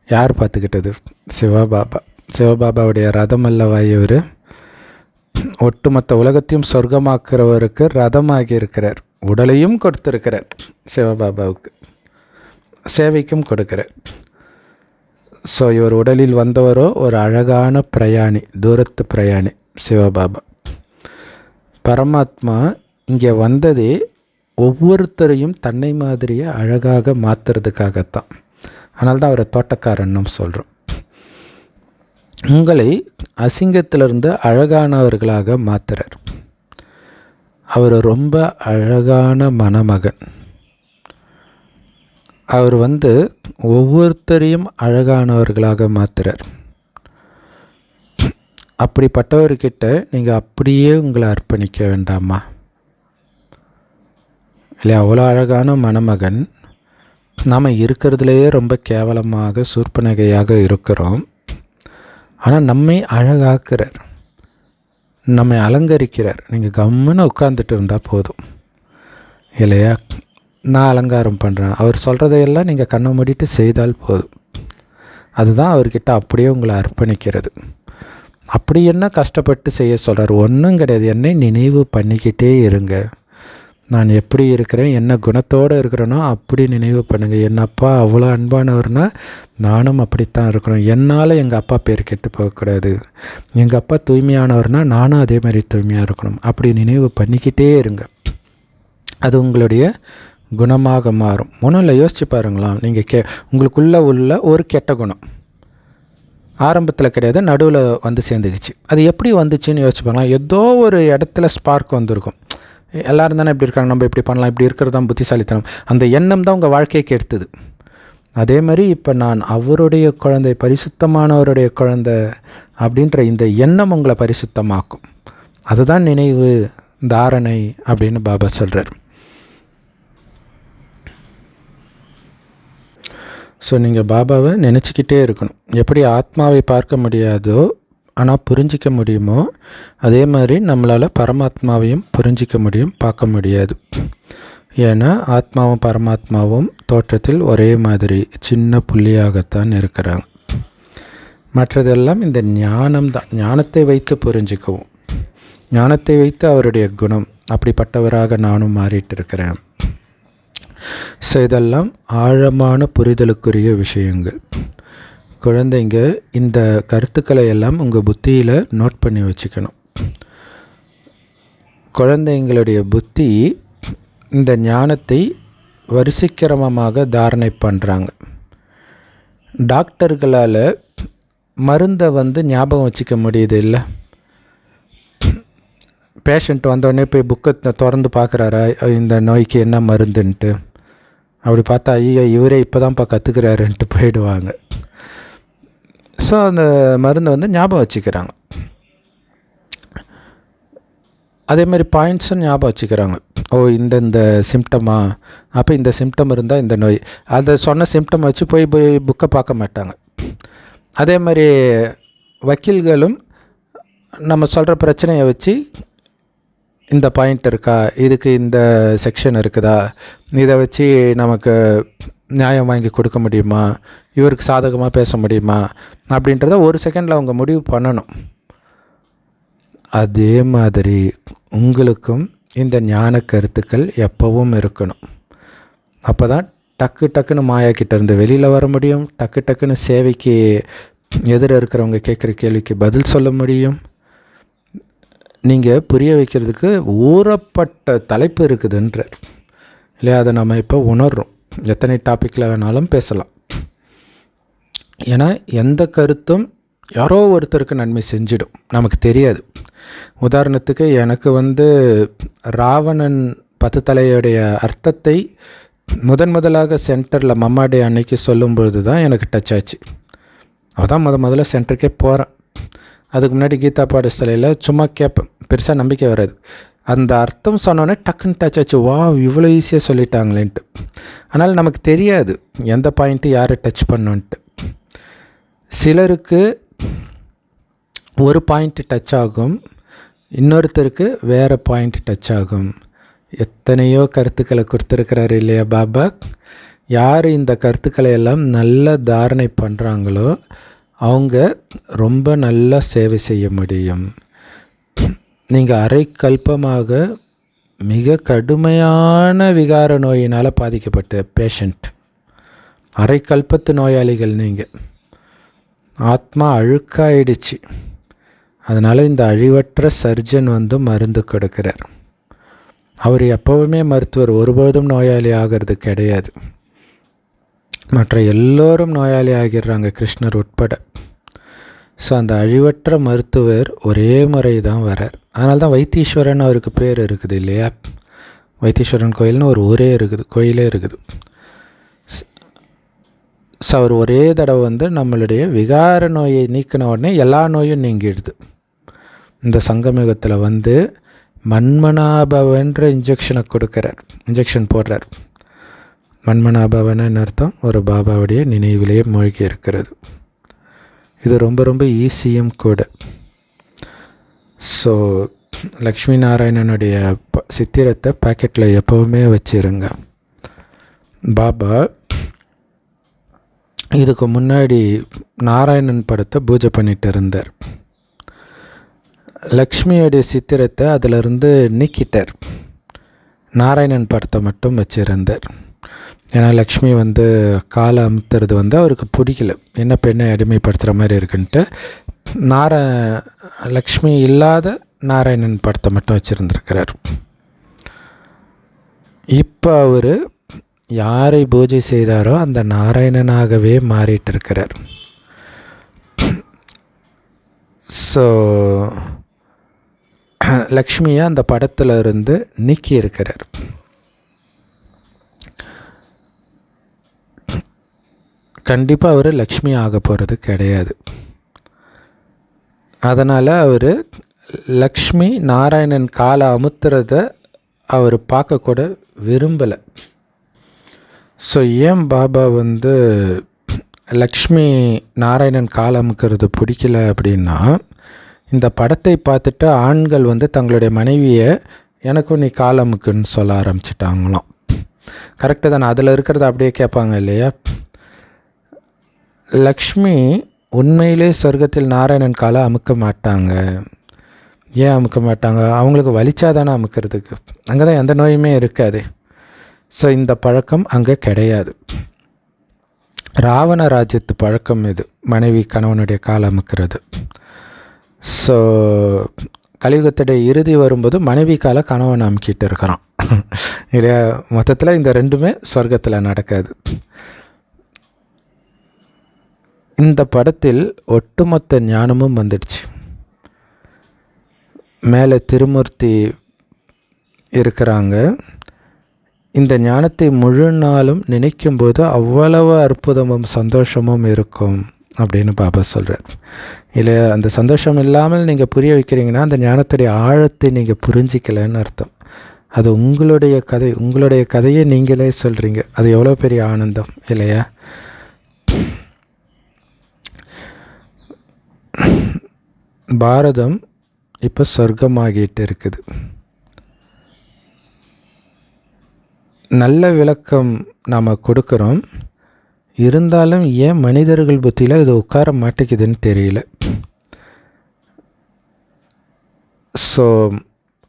யார் பார்த்துக்கிட்டது? சிவபாபா. சிவபாபாவுடைய ரதம் அல்லவா இவர்? ஒட்டுமொத்த உலகத்தையும் சொர்க்கமாக்குறவருக்கு ரதமாகி இருக்கிறார். உடலையும் கொடுத்துருக்கிறார் சிவபாபாவுக்கு, சேவைக்கும் கொடுக்கிறார். ஸோ இவர் உடலில் வந்தவரோ ஒரு அழகான பிரயாணி, தூரத்து பிரயாணி சிவபாபா. பரமாத்மா இங்கே வந்ததே ஒவ்வொருத்தரையும் தன்னை மாதிரியே அழகாக மாற்றுறதுக்காகத்தான். அதனால தான் அவரை தோட்டக்காரன்னு சொல்கிறோம். உங்களை அசிங்கத்திலிருந்து அழகானவர்களாக மாற்றுறார். அவர் ரொம்ப அழகான மணமகன். அவர் ஒவ்வொருத்தரையும் அழகானவர்களாக மாற்றுறார். அப்படிப்பட்டவர்கிட்ட நீங்கள் அப்படியே உங்களை அர்ப்பணிக்க வேண்டாமா? இல்லை, அவ்வளோ அழகான மணமகன். நாம் இருக்கிறதுலையே ரொம்ப கேவலமாக சூர்பனகையாக இருக்கிறோம். ஆனால் நம்மை அழகாக்குறார், நம்மை அலங்கரிக்கிறார். நீங்கள் கம்முன்னு உட்காந்துட்டு இருந்தால் போதும் இல்லையா? நான் அலங்காரம் பண்ணுறேன், அவர் சொல்கிறதையெல்லாம் நீங்கள் கண்ணை மூடிட்டு செய்தால் போதும். அதுதான் அவர்கிட்ட அப்படியே உங்களை அர்ப்பணிக்கிறது. அப்படி என்ன கஷ்டப்பட்டு செய்ய சொல்கிறார்? ஒன்றும் கிடையாது. என்னை நினைவு பண்ணிக்கிட்டே இருங்க. நான் எப்படி இருக்கிறேன், என்ன குணத்தோடு இருக்கிறேனோ அப்படி நினைவு பண்ணுங்கள். என் அப்பா அவ்வளோ அன்பானவர்னா நானும் அப்படித்தான் இருக்கணும். என்னால் எங்கள் அப்பா பேர் கெட்டு போகக்கூடாது. எங்கள் அப்பா தூய்மையானவர்னா நானும் அதே மாதிரி தூய்மையாக இருக்கணும். அப்படி நினைவு பண்ணிக்கிட்டே இருங்க. அது உங்களுடைய குணமாக மாறும். ஒன்றும் இல்லை, யோசிச்சு பாருங்களாம். நீங்கள் உங்களுக்குள்ளே உள்ள ஒரு கெட்ட குணம் ஆரம்பத்தில் கிடையாது, நடுவில் வந்து சேர்ந்துக்குச்சு. அது எப்படி வந்துச்சுன்னு யோசிச்சு பாருங்களா. ஏதோ ஒரு இடத்துல ஸ்பார்க் வந்திருக்கும். எல்லோரும் தானே இப்படி இருக்காங்க, நம்ம இப்படி பண்ணலாம், இப்படி இருக்கிறது தான் புத்திசாலித்தனம். அந்த எண்ணம் தான் உங்கள் வாழ்க்கையை கெடுத்துது. அதே மாதிரி இப்போ நான் அவருடைய குழந்தை, பரிசுத்தமானவருடைய குழந்தை அப்படின்ற இந்த எண்ணம் உங்களை பரிசுத்தமாக்கும். அதுதான் நினைவு தாரணை அப்படின்னு பாபா சொல்கிறார். ஸோ நீங்கள் பாபாவை நினச்சிக்கிட்டே இருக்கணும். எப்படி ஆத்மாவை பார்க்க முடியாதோ ஆனால் புரிஞ்சிக்க முடியுமோ, அதே மாதிரி நம்மளால் பரமாத்மாவையும் புரிஞ்சிக்க முடியும், பார்க்க முடியாது. ஏன்னா ஆத்மாவும் பரமாத்மாவும் தோற்றத்தில் ஒரே மாதிரி சின்ன புள்ளியாகத்தான் இருக்கிறாங்க. மற்றதெல்லாம் இந்த ஞானம்தான். ஞானத்தை வைத்து புரிஞ்சிக்கவும், ஞானத்தை வைத்து அவருடைய குணம், அப்படிப்பட்டவராக நானும் மாறிட்டு இருக்கிறேன். ஸோ இதெல்லாம் ஆழமான புரிதலுக்குரிய விஷயங்கள். குழந்தைங்க இந்த கருத்துக்களை எல்லாம் உங்கள் புத்தியில் நோட் பண்ணி வச்சுக்கணும். குழந்தைங்களுடைய புத்தி இந்த ஞானத்தை வரிசைக்கிரமமாக தாரணை பண்ணுறாங்க. டாக்டர்களால் மருந்தை ஞாபகம் வச்சுக்க முடியுது இல்லை? பேஷண்ட் வந்தோடனே போய் புக்கை திறந்து பார்க்குறாரா இந்த நோய்க்கு என்ன மருந்துன்ட்டு? அப்படி பார்த்தா ஐயோ இவரே இப்போ தான்ப்பா கற்றுக்கிறாருன்ட்டு போயிடுவாங்க. ஸோ அந்த மருந்தை ஞாபகம் வச்சுக்கிறாங்க. அதே மாதிரி பாயிண்ட்ஸும் ஞாபகம் வச்சுக்கிறாங்க. ஓ இந்த சிம்டமா, அப்போ இந்த சிம்டம் இருந்தால் இந்த நோய், அதை சொன்ன சிம்டம் வச்சு போய் புக்கை பார்க்க மாட்டாங்க. அதே மாதிரி வக்கீல்களும் நம்ம சொல்கிற பிரச்சனையை வச்சு இந்த பாயிண்ட் இருக்கா, இதுக்கு இந்த செக்ஷன் இருக்குதா, இதை வச்சு நமக்கு நியாயம் வாங்கி கொடுக்க முடியுமா, இவருக்கு சாதகமாக பேச முடியுமா அப்படின்றத ஒரு செகண்டில் அவங்க முடிவு பண்ணணும். அதே மாதிரி உங்களுக்கும் இந்த ஞான கருத்துக்கள் எப்பவும் இருக்கணும். அப்போ தான் டக்குன்னு மாயாக்கிட்ட இருந்து வெளியில் வர முடியும். டக்குன்னு சேவைக்கு எதிர இருக்கிறவங்க கேட்குற கேள்விக்கு பதில் சொல்ல முடியும். நீங்கள் புரிய வைக்கிறதுக்கு ஊறப்பட்ட தலைப்பு இருக்குதுன்ற இல்லையா? அதை நம்ம இப்போ உணர்றோம். எத்தனை டாப்பிக்கில் வேணாலும் பேசலாம். ஏன்னா எந்த கருத்தும் யாரோ ஒருத்தருக்கு நன்மை செஞ்சிடும், நமக்கு தெரியாது. உதாரணத்துக்கு எனக்கு ராவணன் 10 தலையுடைய அர்த்தத்தை முதலாக சென்டரில் மம்மா டே அன்னைக்கு சொல்லும்பொழுது தான் எனக்கு டச் ஆச்சு. அதான் முதல்ல சென்டருக்கே போகிறேன். அதுக்கு முன்னாடி கீதா பாடசாலையில் சும்மா கேட்பேன், பெருசாக நம்பிக்கை வராது. அந்த அர்த்தம் சொன்னோன்னே டக்குன்னு டச் ஆச்சு. வா இவ்வளோ ஈஸியாக சொல்லிட்டாங்களேன்ட்டு. அதனால் நமக்கு தெரியாது எந்த பாயிண்ட்டு யாரை டச் பண்ணோன்ட்டு. சிலருக்கு ஒரு பாயிண்ட்டு டச் ஆகும், இன்னொருத்தருக்கு வேறு பாயிண்ட் டச் ஆகும். எத்தனையோ கருத்துக்களை கொடுத்துருக்கிறாரு இல்லையா பாபா? யார் இந்த கருத்துக்களை எல்லாம் நல்ல தாரணை பண்ணுறாங்களோ அவங்க ரொம்ப நல்லா சேவை செய்ய முடியும். நீங்கள் அரை கல்பமாக மிக கடுமையான விகார நோயினால் பாதிக்கப்பட்ட பேஷண்ட், அரை கல்பத்து நோயாளிகள். நீங்கள் ஆத்மா அழுக்காயிடுச்சு. அதனால் இந்த அழிவற்ற சர்ஜன் மருந்து கொடுக்கிறார். அவர் எப்போவுமே மருத்துவர், ஒருபோதும் நோயாளி ஆகிறது கிடையாது. மற்ற எல்லோரும் நோயாளி ஆகிடுறாங்க, கிருஷ்ணர் உட்பட. ஸோ அந்த அழிவற்ற மருத்துவர் ஒரே முறை தான் வரார். அதனால தான் வைத்தீஸ்வரன் அவருக்கு பேர் இருக்குது இல்லையா? வைத்தீஸ்வரன் கோயில்னு ஒரு ஊரே இருக்குது, கோயிலே இருக்குது. ஸோ அவர் ஒரே தடவை நம்மளுடைய விகார நோயை நீக்கின உடனே எல்லா நோயும் நீங்கிடுது. இந்த சங்கமிகத்தில் மன்மனாபவன்ற இன்ஜெக்ஷனை கொடுக்குறார், இன்ஜெக்ஷன் போடுறார். மன்மனாபவன்னு அர்த்தம் ஒரு பாபாவுடைய நினைவிலேயே மூழ்கி இருக்கிறது. இது ரொம்ப ஈஸியும் கூட. ஸோ லக்ஷ்மி நாராயணனுடைய சித்திரத்தை பாக்கெட்டில் எப்போவுமே வச்சுருங்க. பாபா இதுக்கு முன்னாடி நாராயணன் படத்தை பூஜை பண்ணிட்டு இருந்தார். லக்ஷ்மியோடைய சித்திரத்தை அதிலிருந்து நீக்கிட்டார். நாராயணன் படத்தை மட்டும் வச்சுருந்தார். ஏன்னா லக்ஷ்மி காலை அமுத்துறது அவருக்கு பிடிக்கல, என்ன பெண்ணை அடிமைப்படுத்துகிற மாதிரி இருக்குன்ட்டு லக்ஷ்மி இல்லாத நாராயணன் படத்தை மட்டும் வச்சுருந்துருக்கிறார். இப்போ அவர் யாரை பூஜை செய்தாரோ அந்த நாராயணனாகவே மாறிட்டு இருக்கிறார். ஸோ லக்ஷ்மியை அந்த படத்தில் இருந்து நீக்கி இருக்கிறார். கண்டிப்பாக அவர் லக்ஷ்மி ஆக போகிறது கிடையாது. அதனால் அவர் லக்ஷ்மி நாராயணன் காலை அமுத்துறத அவர் பார்க்கக்கூட விரும்பலை. ஸோ ஏன் பாபா லக்ஷ்மி நாராயணன் காலை அமுக்கிறது பிடிக்கல அப்படின்னா, இந்த படத்தை பார்த்துட்டு ஆண்கள் தங்களுடைய மனைவியை எனக்கும் நீ காலை அமுக்குன்னு சொல்ல ஆரம்பிச்சிட்டாங்களாம். கரெக்டு தானே? அதில் இருக்கிறத அப்படியே கேட்பாங்க இல்லையா? லக்ஷ்மி உண்மையிலே சொர்க்கத்தில் நாராயணன் காலை அமுக்க மாட்டாங்க. ஏன் அமுக்க மாட்டாங்க? அவங்களுக்கு வலிச்சாதானே அமுக்கிறதுக்கு, அங்கே தான் எந்த நோயுமே இருக்காது. ஸோ இந்த பழக்கம் அங்கே கிடையாது. ராவண ராஜ்யத்து பழக்கம் இது, மனைவி கணவனுடைய காலை அமுக்கிறது. ஸோ கலியுகத்துடைய இறுதி வரும்போது மனைவி காலை கணவன் அமுக்கிட்டு இருக்கிறான் இல்லையா? மொத்தத்தில் இந்த ரெண்டுமே சொர்க்கத்தில் நடக்காது. இந்த படத்தில் ஒட்டுமொத்த ஞானமும் வந்துடுச்சு. மேலே திருமூர்த்தி இருக்கிறாங்க. இந்த ஞானத்தை முழு நாளும் நினைக்கும்போது அவ்வளவு அற்புதமும் சந்தோஷமும் இருக்கும் அப்படின்னு பாபா சொல்கிறார். இல்லை, அந்த சந்தோஷம் இல்லாமல் நீங்கள் புரிய வைக்கிறீங்கன்னா அந்த ஞானத்துடைய ஆழத்தை நீங்கள் புரிஞ்சிக்கலைன்னு அர்த்தம். அது உங்களுடைய கதை, உங்களுடைய கதையை நீங்களே சொல்கிறீங்க. அது எவ்வளோ பெரிய ஆனந்தம் இல்லையா? பாரதம் இப்போ சொர்க்கமாகிட்டு இருக்குது. நல்ல விளக்கம் நாம் கொடுக்குறோம், இருந்தாலும் ஏன் மனிதர்கள் புத்தியில் இது உட்கார மாட்டேங்குதுன்னு தெரியல. ஸோ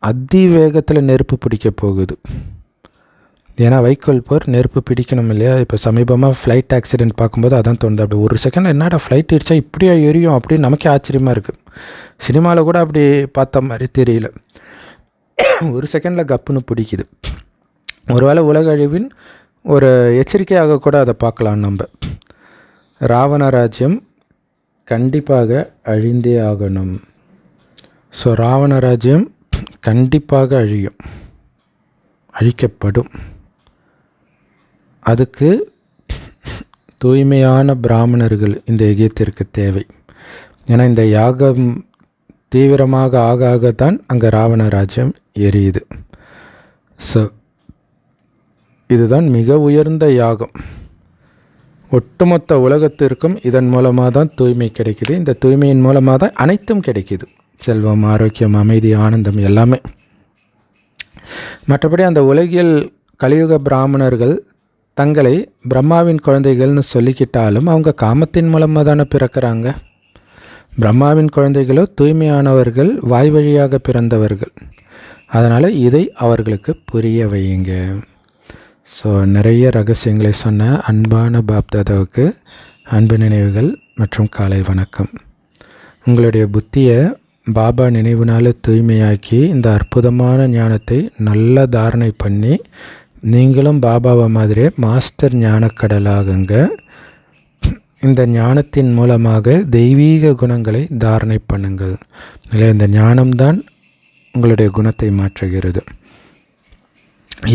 அதிவேகத்தில் நெருப்பு பிடிக்க போகுது. ஏன்னா வைக்கோல் போர் நெருப்பு பிடிக்கணும் இல்லையா? இப்போ சமீபமாக ஃப்ளைட் ஆக்சிடெண்ட் பார்க்கும்போது அதான் தோணுது. அப்படி ஒரு செகண்ட் என்னடா ஃப்ளைட் இடிச்சா இப்படியா எரியும் அப்படின்னு நமக்கே ஆச்சரியமாக இருக்குது. சினிமாவில் கூட அப்படி பார்த்த மாதிரி தெரியல. ஒரு செகண்டில் கப்புன்னு பிடிக்குது. ஒருவேளை உலக அழிவின் ஒரு எச்சரிக்கையாக கூட அதை பார்க்கலாம் நம்ம. ராவண ராஜ்யம் கண்டிப்பாக அழிந்தே ஆகணும். ஸோ ராவண ராஜ்யம் கண்டிப்பாக அழியும், அழிக்கப்படும். அதுக்கு தூய்மையான பிராமணர்கள் இந்த எகிப்திற்கு தேவை. ஏன்னா இந்த யாகம் தீவிரமாக ஆக ஆகத்தான் அங்கே ராவண ராஜ்யம் எரியுது. ஸோ இதுதான் மிக உயர்ந்த யாகம். ஒட்டுமொத்த உலகத்திற்கும் இதன் மூலமாக தான் தூய்மை கிடைக்குது. இந்த தூய்மையின் மூலமாக தான் அனைத்தும் கிடைக்குது. செல்வம், ஆரோக்கியம், அமைதி, ஆனந்தம் எல்லாமே. மற்றபடி அந்த உலகில் கலியுக பிராமணர்கள் தங்களை பிரம்மாவின் குழந்தைகள்னு சொல்லிக்கிட்டாலும் அவங்க காமத்தின் மூலமாக தானே பிறக்கிறாங்க. பிரம்மாவின் குழந்தைகளோ தூய்மையானவர்கள், வாய் வழியாக பிறந்தவர்கள். அதனால் இதை அவர்களுக்கு புரிய வையுங்க. ஸோ நிறைய ரகசியங்களை சொன்ன அன்பான பாப்தாதாவுக்கு அன்பு நினைவுகள் மற்றும் காலை வணக்கம். உங்களுடைய புத்தியை பாபா நினைவுனால தூய்மையாக்கி இந்த அற்புதமான ஞானத்தை நல்ல தாரணை பண்ணி நீங்களும் பாபாவை மாதிரியே மாஸ்டர் ஞானக்கடலாகுங்க. இந்த ஞானத்தின் மூலமாக தெய்வீக குணங்களை தாரணை பண்ணுங்கள். இல்லை, இந்த ஞானம்தான் உங்களுடைய குணத்தை மாற்றுகிறது.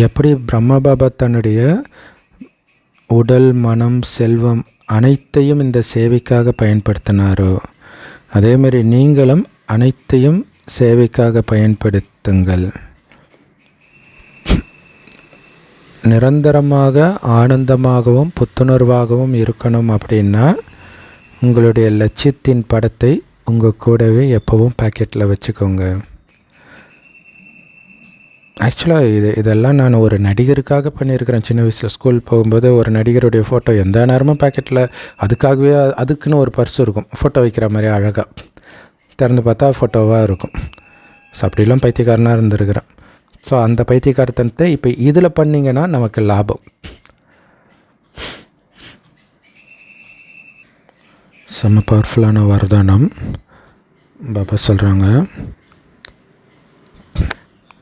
எப்படி பிரம்ம பாபா தன்னுடைய உடல், மனம், செல்வம் அனைத்தையும் இந்த சேவைக்காக பயன்படுத்தினாரோ அதே மாதிரி நீங்களும் அனைத்தையும் சேவைக்காக பயன்படுத்துங்கள். நிரந்தரமாக ஆனந்தமாகவும் புத்துணர்வாகவும் இருக்கணும் அப்படின்னா உங்களுடைய லட்சியத்தின் படத்தை உங்கள் கூடவே எப்பவும் பாக்கெட்டில் வச்சுக்கோங்க. ஆக்சுவலாக இதெல்லாம் நான் ஒரு நடிகருக்காக பண்ணியிருக்கிறேன். சின்ன வயசில் ஸ்கூல் போகும்போது ஒரு நடிகருடைய ஃபோட்டோ எந்த நேரமும் பாக்கெட்டில் அதுக்காகவே அதுக்குன்னு ஒரு பர்ஸ் இருக்கும், ஃபோட்டோ வைக்கிற மாதிரி அழகாக திறந்து பார்த்தா ஃபோட்டோவாக இருக்கும். ஸோ அப்படிலாம் பைத்தியக்காரனாக இருந்திருக்கிறேன். ஸோ அந்த பைத்தியக்காரத்தனத்தை இப்போ இதில் பண்ணிங்கன்னா நமக்கு லாபம். செம்ம பவர்ஃபுல்லான வரதானம். பாபா சொல்கிறாங்க,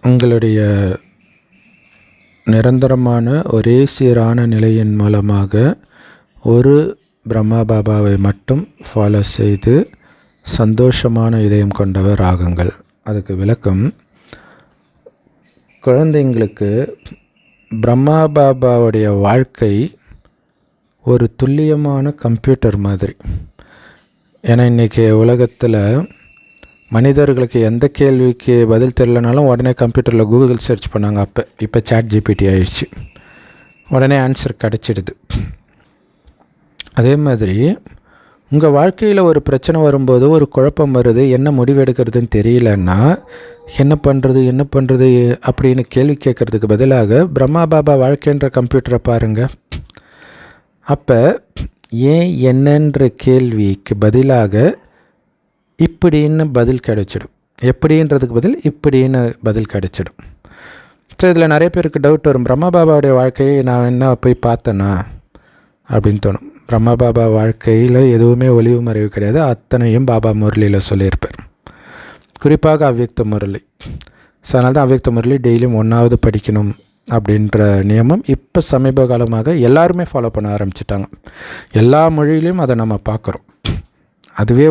உங்களுடைய நிரந்தரமான ஒரே சீரான நிலையின் மூலமாக ஒரு பிரம்மா பாபாவை மட்டும் ஃபாலோ செய்து சந்தோஷமான இதயம் கொண்டவர் ஆகுங்கள். அதுக்கு விளக்கம், குழந்தைங்களுக்கு பிரம்மா பாபாவுடைய வாழ்க்கை ஒரு துல்லியமான கம்ப்யூட்டர் மாதிரி. ஏன்னா இன்றைக்கி உலகத்தில் மனிதர்களுக்கு எந்த கேள்விக்கு பதில் தெரியலனாலும் உடனே கம்ப்யூட்டரில் கூகுள் சர்ச் பண்ணாங்க. இப்போ சாட் ஜிபிடி ஆயிடுச்சு, உடனே ஆன்சர் கிடச்சிடுது. அதே மாதிரி உங்கள் வாழ்க்கையில் ஒரு பிரச்சனை வரும்போது, ஒரு குழப்பம் வருது, என்ன முடிவெடுக்கிறதுன்னு தெரியலன்னா என்ன பண்ணுறது அப்படின்னு கேள்வி கேட்குறதுக்கு பதிலாக பிரம்மா பாபா வாழ்க்கைன்ற கம்ப்யூட்டரை பாருங்கள். அப்போ ஏன் என்னன்ற கேள்விக்கு பதிலாக இப்படின்னு பதில் கிடைச்சிடும், எப்படின்றதுக்கு பதில் இப்படின்னு பதில் கிடைச்சிடும். ஸோ இதில் நிறைய பேருக்கு டவுட் வரும், பிரம்மா பாபாவுடைய வாழ்க்கையை நான் என்ன போய் பார்த்தேன்னா அப்படின்னு தோணும். பிரம்மா பாபா வாழ்க்கையில் எதுவுமே ஒளிவு மறைவு கிடையாது, அத்தனையும் பாபா முரளியில் சொல்லியிருப்பார். குறிப்பாக அவ்யக்த முரளி. ஸோ அதனால தான் அவ்யக்த முரளி டெய்லியும் 1வது படிக்கணும் அப்படின்ற நியமம் இப்போ சமீப காலமாக எல்லாருமே ஃபாலோ பண்ண ஆரம்பிச்சிட்டாங்க. எல்லா மொழியிலையும் அதை நம்ம பார்க்குறோம். அதுவே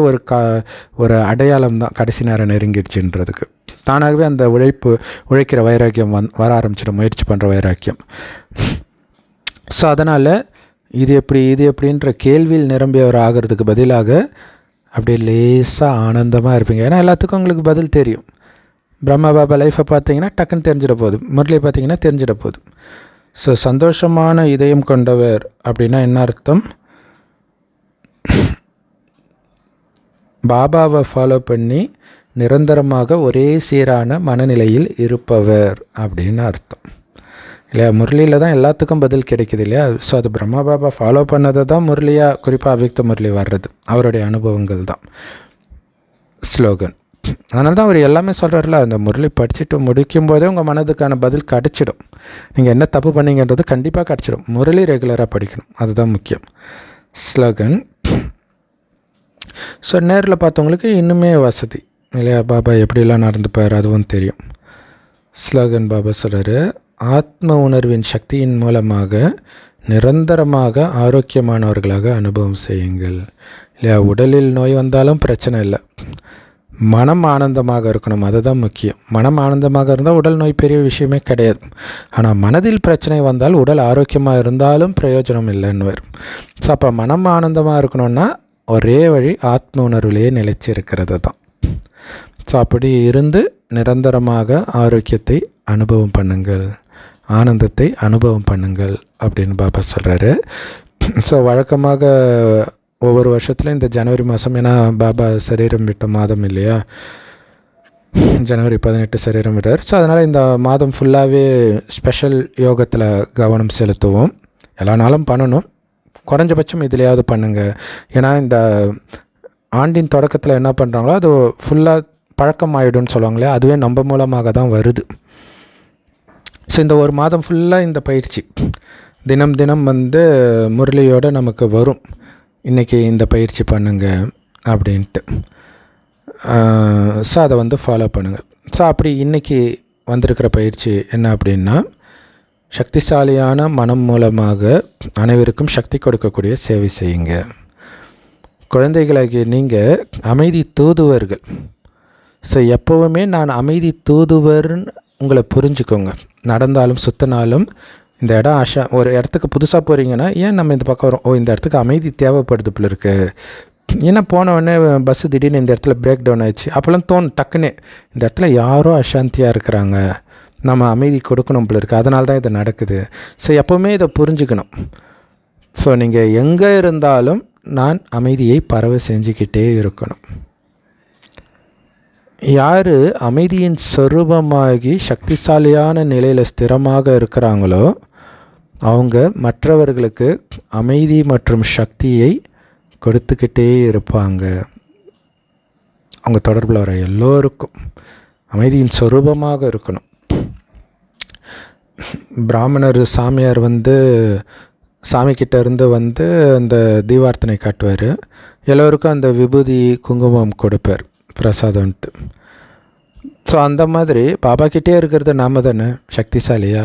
ஒரு அடையாளம் தான் கடைசி நேரம் நெருங்கிடுச்சுன்றதுக்கு. தானாகவே அந்த உழைக்கிற வைராக்கியம் வர ஆரம்பிச்சிடும், முயற்சி பண்ணுற வைராக்கியம். ஸோ அதனால் இது எப்படின்ற கேள்வியில் நிரம்பியவர் ஆகிறதுக்கு பதிலாக அப்படியே லேசாக ஆனந்தமாக இருப்பீங்க. ஏன்னா எல்லாத்துக்கும் உங்களுக்கு பதில் தெரியும். பிரம்மா பாபா லைஃப்பை பார்த்தீங்கன்னா டக்குன்னு தெரிஞ்சிட போகுது, முரளியை பார்த்தீங்கன்னா தெரிஞ்சிட போகுது. ஸோ சந்தோஷமான இதயம் கொண்டவர் அப்படின்னா என்ன அர்த்தம்? பாபாவை ஃபாலோ பண்ணி நிரந்தரமாக ஒரே சீரான மனநிலையில் இருப்பவர் அப்படின்னு அர்த்தம் இல்லையா? முரளியில் தான் எல்லாத்துக்கும் பதில் கிடைக்குது இல்லையா? ஸோ அது பிரம்மா பாபா ஃபாலோ பண்ணதை தான் முரளியாக, குறிப்பாக அவ்யக்த முரளி வர்றது அவருடைய அனுபவங்கள் தான் ஸ்லோகன். அதனால தான் அவர் எல்லாமே சொல்கிறார்ல, அந்த முரளி படிச்சுட்டு முடிக்கும் போதே உங்கள் மனதுக்கான பதில் கிடச்சிடும். நீங்கள் என்ன தப்பு பண்ணீங்கன்றது கண்டிப்பாக கிடச்சிடும். முரளி ரெகுலராக படிக்கணும், அதுதான் முக்கியம். ஸ்லோகன். ஸோ நேரில் பார்த்தவங்களுக்கு இன்னுமே வசதி இல்லையா? பாபா எப்படிலாம் நடந்துப்பார் அதுவும் தெரியும். ஸ்லோகன் பாபா சொல்கிறாரு, ஆத்ம உணர்வின் சக்தியின் மூலமாக நிரந்தரமாக ஆரோக்கியமானவர்களாக அனுபவம் செய்யுங்கள் இல்லையா? உடலில் நோய் வந்தாலும் பிரச்சனை இல்லை, மனம் ஆனந்தமாக இருக்கணும், அதுதான் முக்கியம். மனம் ஆனந்தமாக இருந்தால் உடல் நோய் பெரிய விஷயமே கிடையாது. ஆனால் மனதில் பிரச்சனை வந்தால் உடல் ஆரோக்கியமாக இருந்தாலும் பிரயோஜனம் இல்லைன்னு. ஸோ அப்போ மனம் ஆனந்தமாக இருக்கணும்னா ஒரே வழி ஆத்ம உணர்விலேயே நிலைச்சி இருக்கிறது தான். ஸோ அப்படி இருந்து நிரந்தரமாக ஆரோக்கியத்தை அனுபவம் பண்ணுங்கள், ஆனந்தத்தை அனுபவம் பண்ணுங்கள் அப்படின்னு பாபா சொல்கிறாரு. ஸோ வழக்கமாக ஒவ்வொரு வருஷத்துலையும் இந்த ஜனவரி மாதம், ஏன்னா பாபா சரீரம் விட்ட மாதம் இல்லையா, ஜனவரி 18 சரீரம் விட்டார். ஸோ அதனால் இந்த மாதம் ஃபுல்லாகவே ஸ்பெஷல் யோகத்தில் கவனம் செலுத்துவோம். எல்லா நாளும் பண்ணணும், குறைஞ்சபட்சம் இதுலையாவது பண்ணுங்கள். ஏன்னா இந்த ஆண்டின் தொடக்கத்தில் என்ன பண்ணுறாங்களோ அது ஃபுல்லாக பழக்கம் ஆகிடும்னு சொல்லுவாங்களே, அதுவே நம்ம மூலமாக தான் வருது. ஸோ இந்த ஒரு மாதம் ஃபுல்லாக இந்த பயிற்சி தினம் தினம் முரளியோடு நமக்கு வரும், இன்றைக்கி இந்த பயிற்சி பண்ணுங்க அப்படின்ட்டு. ஸோ அதை ஃபாலோ பண்ணுங்கள். ஸோ அப்படி இன்றைக்கி வந்திருக்கிற பயிற்சி என்ன அப்படின்னா, சக்திசாலியான மனம் மூலமாக அனைவருக்கும் சக்தி கொடுக்கக்கூடிய சேவை செய்யுங்க. குழந்தைகளாகிய நீங்கள் அமைதி தூதுவர்கள். ஸோ எப்போவுமே நான் அமைதி தூதுவர்னு உங்களை புரிஞ்சுக்கோங்க. நடந்தாலும் சுற்றினாலும் இந்த இடம் ஒரு இடத்துக்கு புதுசாக போகிறீங்கன்னா, ஏன் நம்ம இந்த பக்கம் வரோம், இந்த இடத்துக்கு அமைதி தேவைப்படுது போல இருக்குது. ஏன்னா போனவுடனே பஸ்ஸு திடீர்னு இந்த இடத்துல பிரேக் டவுன் ஆயிடுச்சு, அப்போல்லாம் தோணும் டக்குன்னு, இந்த இடத்துல யாரோ அசாந்தியாக இருக்கிறாங்க, நம்ம அமைதி கொடுக்கணும் போல இருக்குது, அதனால தான் இது நடக்குது. ஸோ எப்போவுமே இதை புரிஞ்சுக்கணும். ஸோ நீங்கள் எங்கே இருந்தாலும் நான் அமைதியை பரவ செஞ்சுக்கிட்டே இருக்கணும். யார் அமைதியின் சொரூபமாகி சக்திசாலியான நிலையில் ஸ்திரமாக இருக்கிறாங்களோ அவங்க மற்றவர்களுக்கு அமைதி மற்றும் சக்தியை கொடுத்துக்கிட்டே இருப்பாங்க. அவங்க தொடர்பில் வர எல்லோருக்கும் அமைதியின் சொரூபமாக இருக்கணும். பிராமணர் சாமியார் சாமிக்கிட்ட இருந்து அந்த தீவார்த்தனை காட்டுவார். எல்லோருக்கும் அந்த விபூதி குங்குமம் கொடுப்பார் பிரசாதம்ன்ட்டு. ஸோ அந்த மாதிரி பாபாக்கிட்டே இருக்கிறது நாம் தானே சக்திசாலியா.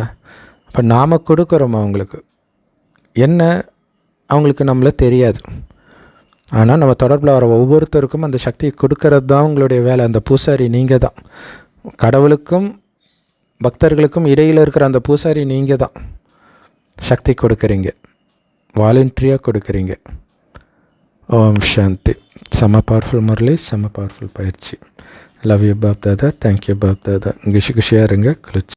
அப்போ நாம் கொடுக்குறோம் அவங்களுக்கு என்ன, அவங்களுக்கு நம்மள தெரியாது. ஆனால் நம்ம தொடர்பில் வர ஒவ்வொருத்தருக்கும் அந்த சக்தியை கொடுக்கறது தான் உங்களுடைய வேலை. அந்த பூசாரி நீங்கள் தான். கடவுளுக்கும் பக்தர்களுக்கும் இடையில் இருக்கிற அந்த பூசாரி நீங்கள் தான். சக்தி கொடுக்குறீங்க, வாலண்டரியாக கொடுக்குறீங்க. ஓம் சாந்தி. செம்ம பவர்ஃபுல் முரளி, செம்ம பவர்ஃபுல் பயிற்சி. Love you BapDada. Thank you BapDada. குஷியாக இருங்க. குளிச்சு